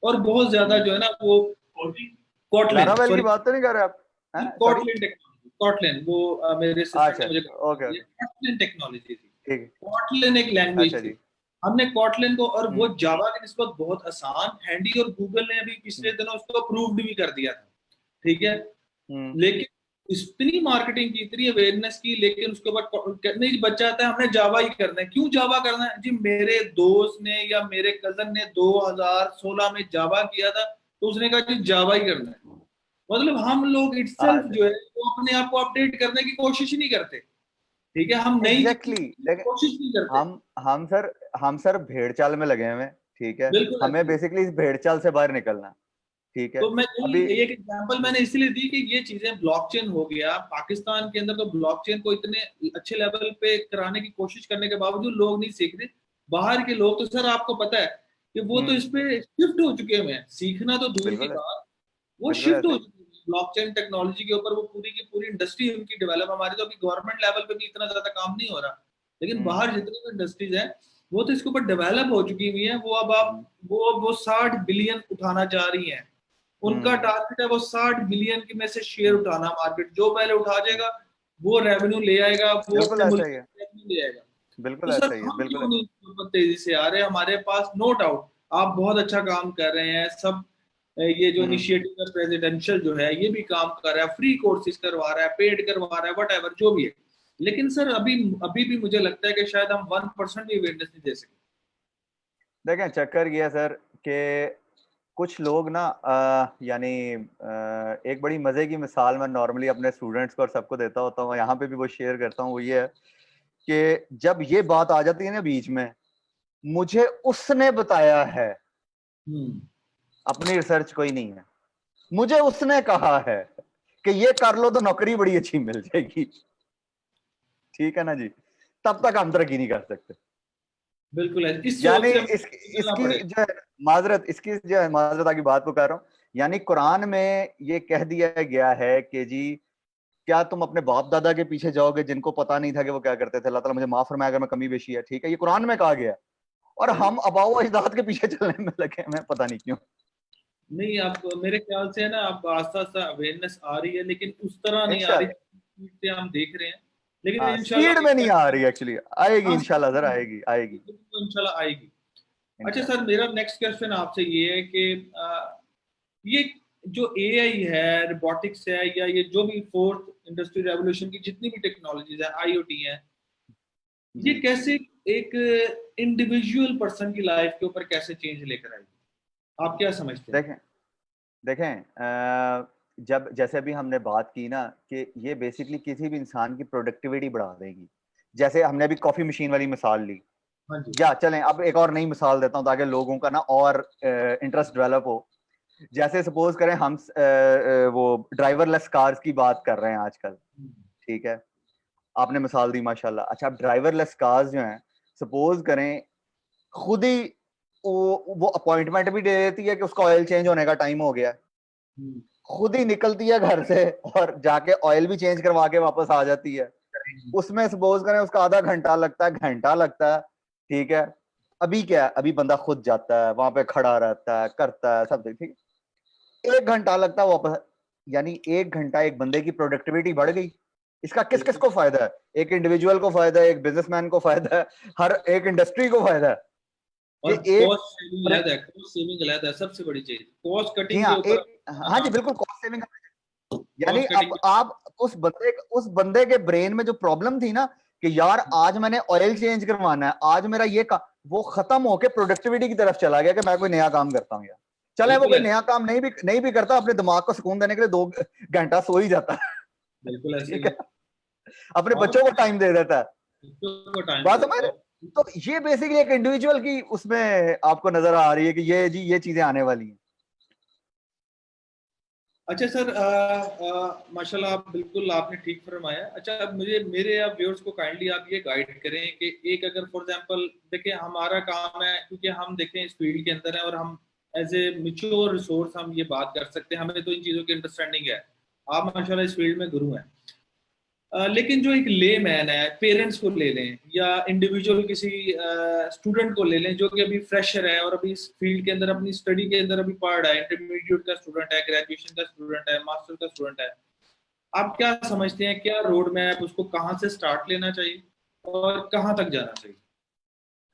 और बहुत ज्यादा हम्म। जो है ना वो कॉटलिन, लारावेल की सॉरी बात तो नहीं कर रहे आप? हैं, सॉरी। कॉटलिन टेक्नोलॉजी, कॉटलिन वो मेरे सिस्टर अच्छा ने मुझे अच्छा, ओके ओके, कॉटलिन टेक्नोलॉजी थी। ठीक है। कॉटलिन एक लैंग्वेज अच्छा थी, जी। हमने कॉटलिन को, और वो हम्म, जावा की निस्बत बहुत आसान हैंडी, और गूगल ने अभी पिछले हम्म, दिनों उसको अप्रूव्ड भी कर दिया था, ठीक है। हम्म। लेकिन इतनी मार्केटिंग की, इतनी अवेयरनेस की, लेकिन उसके बाद नहीं बच जाता है, हमने जावा ही करना है। क्यों जावा करना है जी? मेरे दोस्त ने या मेरे कजन ने 2016 में जावा किया था, तो उसने कहा जी जावा ही करना है। मतलब हम लोग इटसेल्फ अच्छा, जो है वो अपने आप को अपडेट करने की कोशिश ही नहीं करते, ठीक है, हम नई चीज एग्जैक्टली लेकिन कोशिश नहीं करते। हम हम सर हम सर भेड़ चाल में लगे हुए हैं, ठीक है। बिल्कुल हमें ऐसे ही। बेसिकली इस भेड़ चाल से बाहर निकलना है, ठीक है। तो मैं अभी यही एक एग्जांपल मैंने इसलिए दी कि ये चीजें, ब्लॉकचेन हो गया पाकिस्तान के अंदर, तो ब्लॉकचेन को इतने अच्छे लेवल पे कराने की कोशिश करने के बावजूद लोग नहीं सीख रहे। बाहर के लोग तो सर आपको पता है कि वो तो इस पे शिफ्ट हो चुके हैं, सीखना तो दूर की बिल्कुल बात, वो बिल्कुल शिफ्ट ऐसा हो ही। चुके हैं ब्लॉकचेन टेक्नोलॉजी के ऊपर। वो पूरी की पूरी इंडस्ट्री उनकी डेवलप, हमारी तो अभी गवर्नमेंट लेवल पे भी इतना ज्यादा काम नहीं हो रहा, लेकिन हम्म, बाहर जितनी भी इंडस्ट्रीज है वो तो इसके ऊपर डेवलप हो चुकी हुई है। वो अब आप हम्म, वो 60 बिलियन उठाना चाह रही हैं, उनका हम्म, टारगेट है वो 60 बिलियन की में से शेयर हम्म, उठाना। मार्केट जो पहले उठा जाएगा वो रेवेन्यू ले आएगा, वो बिल्कुल अपने मुल्क ऐसा ही है, में रेवेन्यू ले आएगा। तो बिल्कुल सर ऐसा ही है, हम बिल्कुल क्यों नहीं बहुत तेजी से आ रहे? हमारे पास नो डाउट आप बहुत अच्छा काम कर रहे हैं सब, ये जो हम्म। इनिशिएटिव है प्रेसिडेंशियल जो है ये भी काम कर रहा है, फ्री कोर्सेज करवा रहा है, पेड करवा रहा है, वट जो भी है। लेकिन सर अभी अभी भी मुझे लगता है कि शायद हम 1% भी अवेयरनेस नहीं दे सके। देखें चक्कर ये है सर कि कुछ लोग ना यानी एक बड़ी मजे की मिसाल मैं नॉर्मली अपने स्टूडेंट्स को और सबको देता होता हूँ, यहाँ पे भी वो शेयर करता हूँ, वो ये है कि जब ये बात आ जाती है ना बीच में, मुझे उसने बताया है, हम्म। अपनी रिसर्च कोई नहीं है, मुझे उसने कहा है कि ये कर लो तो नौकरी बड़ी अच्छी मिल जाएगी, ठीक है ना जी, तब तक हम तरक्की नहीं कर सकते। बिल्कुल है, इस यानी सोच से हमें इस निकलना इसकी पड़ेगा। जो है माजरत, इसकी जो है माजरत की बात को कर रहा हूँ, यानी कुरान में ये कह दिया गया है कि जी क्या तुम अपने बाप दादा के पीछे जाओगे जिनको पता नहीं था कि वो क्या करते थे? अल्लाह ताला मुझे माफ फरमाए अगर मैं कमी बेशी है, ठीक है, ये कुरान में कहा गया है। और हम अबाओ अजदाद के पीछे चलने में लगे हैं, पता नहीं क्यों। नहीं, आप मेरे ख्याल से है ना, आप आस्ता आस्ता अवेयरनेस आ रही है, लेकिन उस तरह नहीं आ रही इंशाल्लाह। जिस स्पीड से हम देख रहे हैं। लेकिन हाँ, इंशाल्लाह स्पीड में नहीं आ रही एक्चुअली, आएगी हाँ, इंशाल्लाह सर, आएगी आएगी तो इंशाल्लाह आएगी। अच्छा इंशाल्लाह। सर, मेरा नेक्स्ट क्वेश्चन आपसे ये है कि ये जो एआई है, रोबोटिक्स है, या ये जो भी फोर्थ इंडस्ट्री रेवोल्यूशन की जितनी भी टेक्नोलॉजीज है, आईओटी है, ये जी कैसे एक इंडिविजुअल पर्सन की लाइफ के ऊपर कैसे चेंज लेकर आएगी? आप क्या समझते हैं? देखें, देखें जब जैसे अभी हमने बात की ना कि ये बेसिकली किसी भी इंसान की प्रोडक्टिविटी बढ़ा देगी। जैसे हमने अभी कॉफी मशीन वाली मिसाल ली, हाँ जी। या चलें अब एक और नई मिसाल देता हूं ताकि लोगों का ना और इंटरेस्ट डेवलप हो। जैसे सपोज करें हम वो ड्राइवरलेस कार्स की बात कर रहे हैं आजकल, ठीक है, आपने मिसाल दी माशाल्लाह। अच्छा, अब ड्राइवरलेस कार्स जो हैं, सपोज करें खुद ही वो अपॉइंटमेंट भी दे देती है कि उसका ऑयल चेंज होने का टाइम हो गया है, हम्म, खुद ही निकलती है घर से और जाके ऑयल भी चेंज करवा के वापस आ जाती है। हम्म, उसमें सपोज करें उसका आधा घंटा लगता है, घंटा लगता है, ठीक है। अभी क्या है, अभी बंदा खुद जाता है, वहां पे खड़ा रहता है, करता है सब, ठीक है, 1 घंटा लगता है वापस। यानी 1 घंटा एक बंदे की प्रोडक्टिविटी बढ़ गई। इसका किस किस बिल्कुल। को फायदा है? एक इंडिविजुअल को फायदा है, एक बिजनेसमैन को फायदा है, हर एक इंडस्ट्री को फायदा है और कि एक कॉस्ट सेविंग अलग है, कॉस्ट सेविंग अलग है, सबसे बड़ी चीज कॉस्ट जी कटिंग के हाँ, ऊपर एक, हाँ जी काम, बिल्कुल, कॉस्ट सेविंग। यानी कॉस्ट अब कटिंग। आप उस बंदे के ब्रेन में जो प्रॉब्लम थी ना कि यार आज मैंने ऑयल चेंज करवाना है, आज मेरा ये का वो खत्म होके प्रोडक्टिविटी की तरफ चला गया कि मैं कोई नया काम करता हूँ यार। चले वो बिल्कुल कोई ऐसे, नया काम नहीं भी करता, अपने दिमाग को सुकून देने के लिए 2 घंटा सो ही जाता है। बिल्कुल ऐसे ठीक ही है, है। अपने और बच्चों को टाइम दे देता है। बच्चों को टाइम बात दे समझ देता रहे? है। तो ये बेसिकली एक इंडिविजुअल की उसमें आपको नजर आ रही है कि ये जी ये चीजें आने वाली हैं। अच्छा सर, माशाल्लाह, आप बिल्कुल आपने ठीक फरमाया। अच्छा, अब मुझे मेरे आप व्यूअर्स को काइंडली आप ये गाइड करें कि एक अगर फॉर एग्जांपल देखिए हमारा काम है, क्योंकि हम देखें इस फील्ड के अंदर है और हम एज ए मिच्योर रिसोर्स हम ये बात कर सकते हैं, हमें तो इन चीज़ों की अंडरस्टैंडिंग है। आप माशाल्लाह इस फील्ड में गुरु हैं। लेकिन जो एक ले मैन है, पेरेंट्स को ले लें या इंडिविजुअल किसी स्टूडेंट को ले लें जो कि अभी फ्रेशर है और अभी इस फील्ड के अंदर अपनी स्टडी के अंदर अभी पढ़ रहा है, इंटरमीडिएट का स्टूडेंट है, ग्रेजुएशन का स्टूडेंट है, मास्टर का स्टूडेंट है, आप क्या समझते हैं, क्या रोड मैप उसको कहाँ से स्टार्ट लेना चाहिए और कहाँ तक जाना चाहिए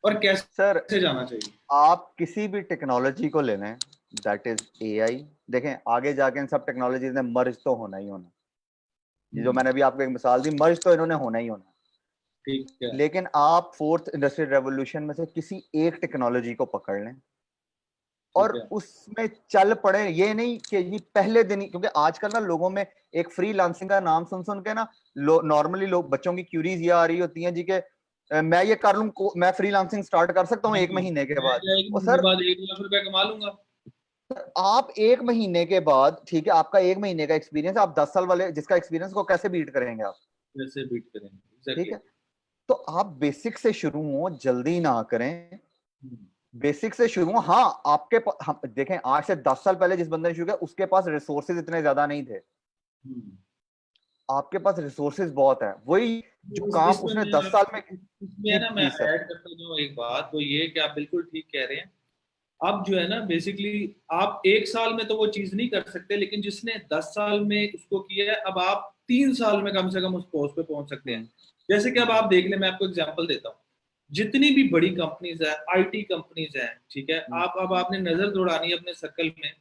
और सर, कैसे जाना चाहिए? आप किसी भी टेक्नोलॉजी को ले लें, दैट इज एआई। देखें आगे जाके इन सब टेक्नोलॉजीज ने मर्ज तो होना ही होना। ये जो मैंने अभी आपको एक मिसाल दी, मर्ज तो इन्होंने होना ही होना। ठीक है। लेकिन आप फोर्थ इंडस्ट्रियल रेवोल्यूशन में से किसी एक टेक्नोलॉजी को पकड़ लें और ठीक है। उसमें चल पड़े। ये नहीं कि ये पहले दिन ही, क्योंकि आजकल ना लोगों में एक फ्री लांसिंग का नाम सुन सुन के ना नॉर्मली लोग, बच्चों की क्यूरीज ये आ रही होती हैं जी के मैं ये कर लूं, मैं फ्री लांसिंग स्टार्ट कर सकता हूँ हाँ एक जी, महीने के मैं बाद। क्या एक और महीने सर, बाद 1 लाख रुपया कमा लूंगा। आप 1 महीने के बाद, ठीक है, आपका 1 महीने का एक्सपीरियंस, आप 10 साल वाले जिसका एक्सपीरियंस को कैसे बीट करेंगे आप? कैसे बीट करेंगे, ठीक एग्जैक्टली। है, तो आप बेसिक से शुरू हो, जल्दी ना करें, बेसिक से शुरू हो। हाँ, हम देखें आज से 10 साल पहले जिस बंदे ने शुरू किया उसके पास रिसोर्सेज इतने ज्यादा नहीं थे, आपके पास रिसोर्सेज बहुत है। वही जो काम इसमें उसने मैं 10 साल में, इसमें जी है ना, मैं प्लीज सर। ऐड करता जाऊँ एक बात, वो ये कि आप बिल्कुल ठीक कह रहे हैं। अब जो है ना, बेसिकली आप 1 साल में तो वो चीज नहीं कर सकते, लेकिन जिसने 10 साल में उसको किया है, अब आप 3 साल में कम से कम उस पोस्ट पे पहुंच सकते हैं। हम्म, जैसे कि अब आप देख लें, मैं आपको एग्जांपल देता हूँ। जितनी भी बड़ी कंपनीज है, आईटी कंपनीज है, ठीक है, हम्म, आप अब आपने नजर दौड़ानी है अपने सर्कल में।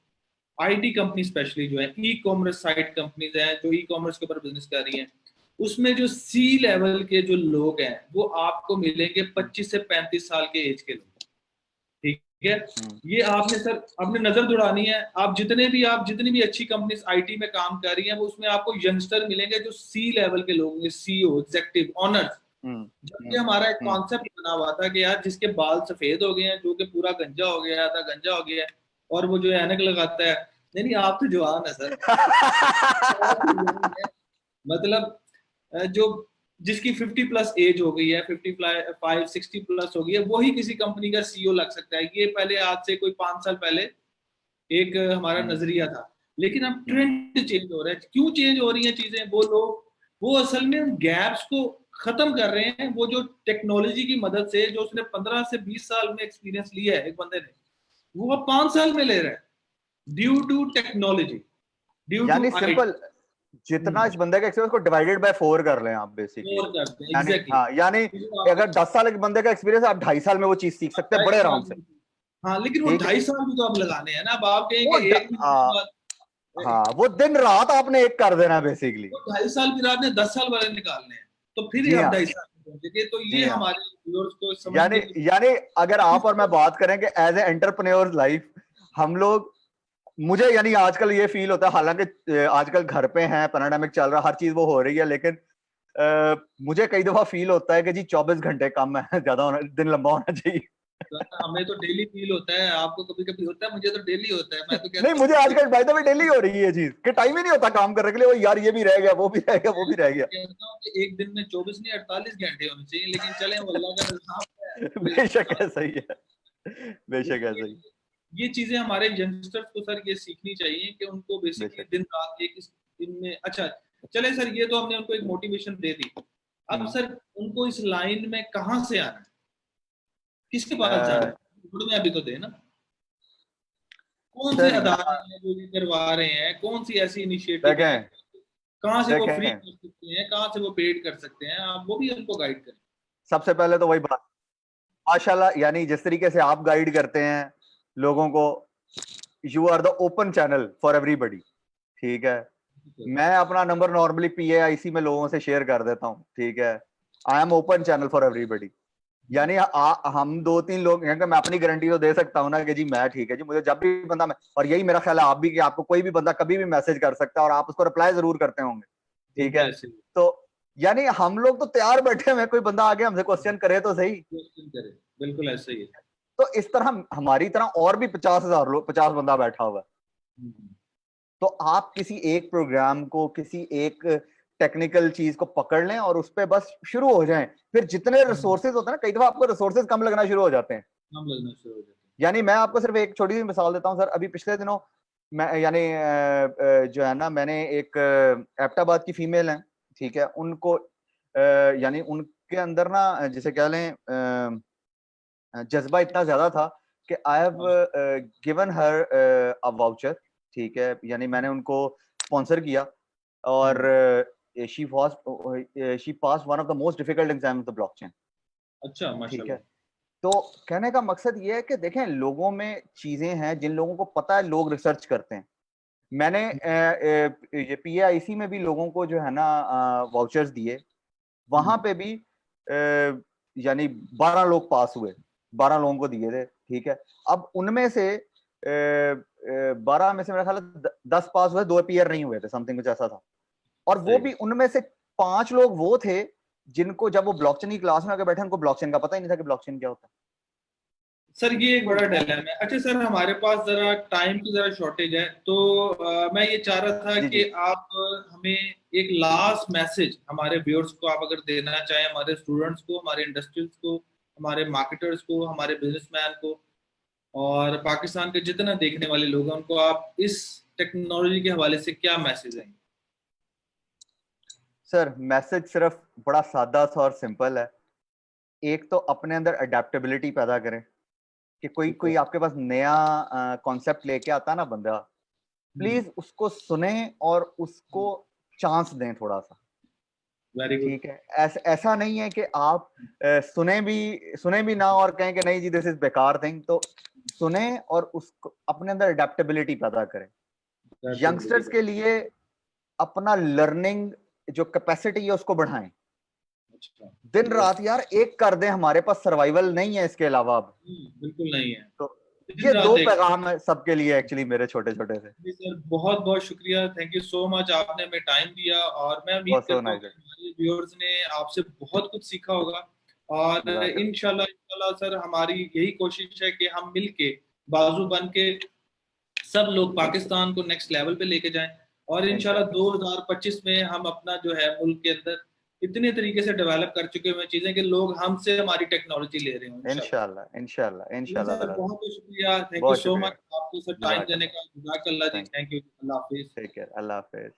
आईटी कंपनी स्पेशली जो है, ई कॉमर्स साइट कंपनीज हैं जो ई कॉमर्स के ऊपर बिजनेस कर रही हैं, उसमें जो सी लेवल के जो लोग हैं वो आपको मिलेंगे 25 से 35 साल के एज के लोग। ठीक है। हम्म, ये आपने सर आपने नजर दौड़ानी है। आप जितनी भी अच्छी कंपनीज आईटी में काम कर रही हैं, वो उसमें आपको यंगस्टर मिलेंगे जो सी लेवल के लोग होंगे, सीईओ, एग्जीक्यूटिव, ऑनर्स। हम्म, जबकि हम्म, हमारा एक हम्म। कॉन्सेप्ट बना हुआ था कि यार जिसके बाल सफेद हो गए हैं, जो कि पूरा गंजा हो गया था, गंजा हो गया है, और वो जो है ऐनक लगाता है। नहीं नहीं, आप तो जवान है सर, आप तो यंग है। मतलब जो जिसकी 50 प्लस एज हो गई है, 55 60 प्लस हो गई है, वही किसी कंपनी का सीईओ लग सकता है। ये पहले आज से कोई 5 साल पहले एक हमारा हम्म, नजरिया था। लेकिन अब हम्म, ट्रेंड चेंज हो रहा है। क्यों चेंज हो रही हैं चीजें? वो लोग वो असल में उन गैप्स को खत्म कर रहे हैं। वो जो टेक्नोलॉजी की मदद से, जो उसने 15 से 20 साल में एक्सपीरियंस लिया है एक बंदे ने, वो अब 5 साल में ले रहा है, due to technology, due to यानी आईटी। जितना इस बंदे का एक्सपीरियंस को डिवाइडेड बाय 4 कर लें आप बेसिकली। और करते हैं यानी एग्जैक्टली। हाँ, यानी अगर 10 साल के बंदे का एक्सपीरियंस है, आप 2.5 साल में वो चीज सीख सकते हैं बड़े आराम से। हाँ, लेकिन वो ठीक है, 2.5 साल भी तो आप लगाने हैं ना। अब आप कहें वो कि एक महीने के बाद हाँ, वो दिन रात आपने एक कर देना बेसिकली। वो 2.5 साल की रात ने 10 साल वाले निकालने हैं, तो फिर ही जी आप हाँ, 2.5 साल में पहुंचेंगे। तो जी ये हाँ। हमारे व्यूअर्स को यानी समझने की यानी अगर आप और मैं बात करें कि एज ए एंटरप्रेन्योर लाइफ, हम लोग, मुझे यानी आजकल ये फील होता है, हालांकि आजकल घर पे हैं, पैराडामिक चल रहा, हर चीज वो हो रही है, लेकिन मुझे कई दफा फील होता है कि जी 24 घंटे कम है, ज्यादा होना, दिन लंबा होना चाहिए। हमें तो डेली फील होता है, आपको कभी कभी होता है, मुझे तो डेली होता है। मैं तो नहीं, कहता मुझे हूँ आजकल बाय द वे डेली हो रही है ये चीज कि टाइम ही नहीं होता काम करने के लिए, वो यार ये भी रह गया, वो भी रह गया, वो भी रह गया। कहता हूँ कि एक दिन में 24 नहीं 48 घंटे होने चाहिए, लेकिन चले वो अल्लाह का निज़ाम है। बेशक है, सही है, बेशक है, ये सही, ये चीजें हमारे यंगस्टर्स को सर ये सीखनी चाहिए कि उनको बेसिकली बेशक। दिन रात एक इस इनमें अच्छा। चले सर, ये तो हमने उनको एक मोटिवेशन दे दी। अब हम्म। सर उनको इस लाइन में कहाँ से आना है, किसके पास जाना अ, है, थोड़ी में अभी तो दे ना। कौन से सर अदारे यहाँ हैं जो ये करवा रहे हैं, कौन सी ऐसी इनिशिएटिव है, देखें, कहाँ से वो फ्री देखें, कर सकते हैं, कहाँ से वो पेड कर सकते हैं, आप वो भी उनको गाइड करें। सबसे पहले तो वही बात, माशाल्लाह, यानी जिस तरीके से आप गाइड करते हैं लोगों को, you are the open channel for everybody. ठीक है, मैं अपना नंबर नॉर्मली PAIC में लोगों से शेयर कर देता हूँ। ठीक है, I am open channel for everybody. यानी हम 2-3 लोग हैं कि मैं अपनी गारंटी तो दे सकता हूँ ना कि जी मैं ठीक है जी, मुझे जब भी बंदा में, और यही मेरा ख्याल है आप भी, कि आपको कोई भी बंदा कभी भी मैसेज कर सकता है और आप उसको रिप्लाई जरूर करते होंगे। ठीक बिल्कुल है, ऐसे ही तो यानी हम लोग तो तैयार बैठे हुए हैं, कोई बंदा आगे हमसे क्वेश्चन करे तो सही। क्वेश्चन करें, बिल्कुल ऐसे ही है। तो इस तरह हमारी तरह और भी 50,000 लोग, 50 बंदा बैठा हुआ है। हम्म, तो आप किसी एक प्रोग्राम को, किसी एक टेक्निकल चीज को पकड़ लें और उस पर बस शुरू हो जाएं। फिर जितने रिसोर्सेज होते हैं ना, कई दफा आपको रिसोर्सेज कम लगना शुरू हो जाते हैं। हम लगना शुरू हो जाते यानी मैं आपको सिर्फ एक छोटी सी मिसाल देता हूँ सर, अभी पिछले दिनों मैं, यानी जो है ना, मैंने एक एबटाबाद की फीमेल है, ठीक है, उनको यानी उनके अंदर ना, जिसे कह लें, जज्बा इतना ज्यादा था कि आई हैव हैं। गिवन हर अ वाउचर। ठीक है, यानी मैंने उनको स्पॉन्सर किया, और she was she pass one of the most difficult exam of the blockchain. अच्छा, ठीक है, माशाल्लाह। तो कहने का मकसद ये है कि देखें, लोगों में चीजें हैं जिन लोगों को पता है, लोग रिसर्च करते हैं। मैंने ये PAIC में भी लोगों को जो है ना वाउचर्स दिए, वहां पे भी यानी 12 लोग पास हुए, 12 लोगों को दिए थे। ठीक है, अब उनमें से 12 में से मेरा ख्याल है 10 पास हुए, 2 अपीयर नहीं हुए थे, समथिंग कुछ ऐसा था। और वो सही। भी उनमें से 5 लोग वो थे जिनको, जब वो ब्लॉकचेन की क्लास में आके बैठे, उनको ब्लॉकचेन का पता ही नहीं था कि ब्लॉकचेन क्या होता है। सर ये एक तो बड़ा वो, डिलेमा है। अच्छा सर, हमारे पास जरा टाइम की जरा शॉर्टेज है, तो मैं ये चाह रहा था जी कि जी, आप हमें एक लास्ट मैसेज हमारे व्यूअर्स को आप अगर देना चाहें, हमारे स्टूडेंट्स को, हमारे इंडस्ट्रीज को, हमारे मार्केटर्स को, हमारे बिजनेसमैन को, और पाकिस्तान के जितना देखने वाले लोग हैं, उनको आप इस टेक्नोलॉजी के हवाले से क्या मैसेज देंगे? सर मैसेज सिर्फ बड़ा सादा सा और सिंपल है। एक तो अपने अंदर अडेप्टेबिलिटी पैदा करें, कि कोई ठीक है। कोई आपके पास नया कॉन्सेप्ट लेके आता ना बंदा, प्लीज उसको सुने और उसको चांस दें थोड़ा सा। Very good. ठीक है, ऐसा नहीं है कि आप सुने भी ना और कहें कि नहीं जी दिस इज बेकार थिंग। तो सुने और उसको अपने अंदर अडेप्टेबिलिटी पैदा करें। यंगस्टर्स के लिए अपना लर्निंग जो कैपेसिटी है उसको बढ़ाएं। अच्छा। दिन रात यार एक कर दें, हमारे पास सर्वाइवल नहीं है इसके अलावा अब। बिल्कुल नहीं है। तो दिन ये रात 2 एक। पैगाम है सबके लिए एक्चुअली, मेरे छोटे छोटे से। जी सर, बहुत बहुत शुक्रिया, थैंक यू सो मच, आपने हमें टाइम दिया, और मैं उम्मीद बहुत सो करता हूँ नाइस कि है। हमारे व्यूअर्स ने आपसे बहुत कुछ सीखा होगा। और जज़ाकल्लाह। इंशाल्लाह इंशाल्लाह सर, हमारी यही कोशिश है कि हम मिलके बाजू बन के सब लोग पाकिस्तान को नेक्स्ट लेवल पे लेके जाएं। और इंशाल्लाह इंशाल्लाह, 2025 में हम अपना जो है मुल्क के अंदर इतने तरीके से डेवलप कर चुके हुए चीजें कि लोग हमसे हमारी टेक्नोलॉजी ले रहे हो इंशाल्लाह। इंशाल्लाह, इंशाल्लाह, जी इंशाल्लाह सर, ताला। बहुत बहुत शुक्रिया, थैंक यू बहुत सो शुक्रिया। मच आपको सर टाइम देने जज़ाकल्लाह। का। जज़ाकल्लाह जी, थैंक थैंक यू, अल्लाह हाफिज। टेक केयर, अल्लाह हाफिज।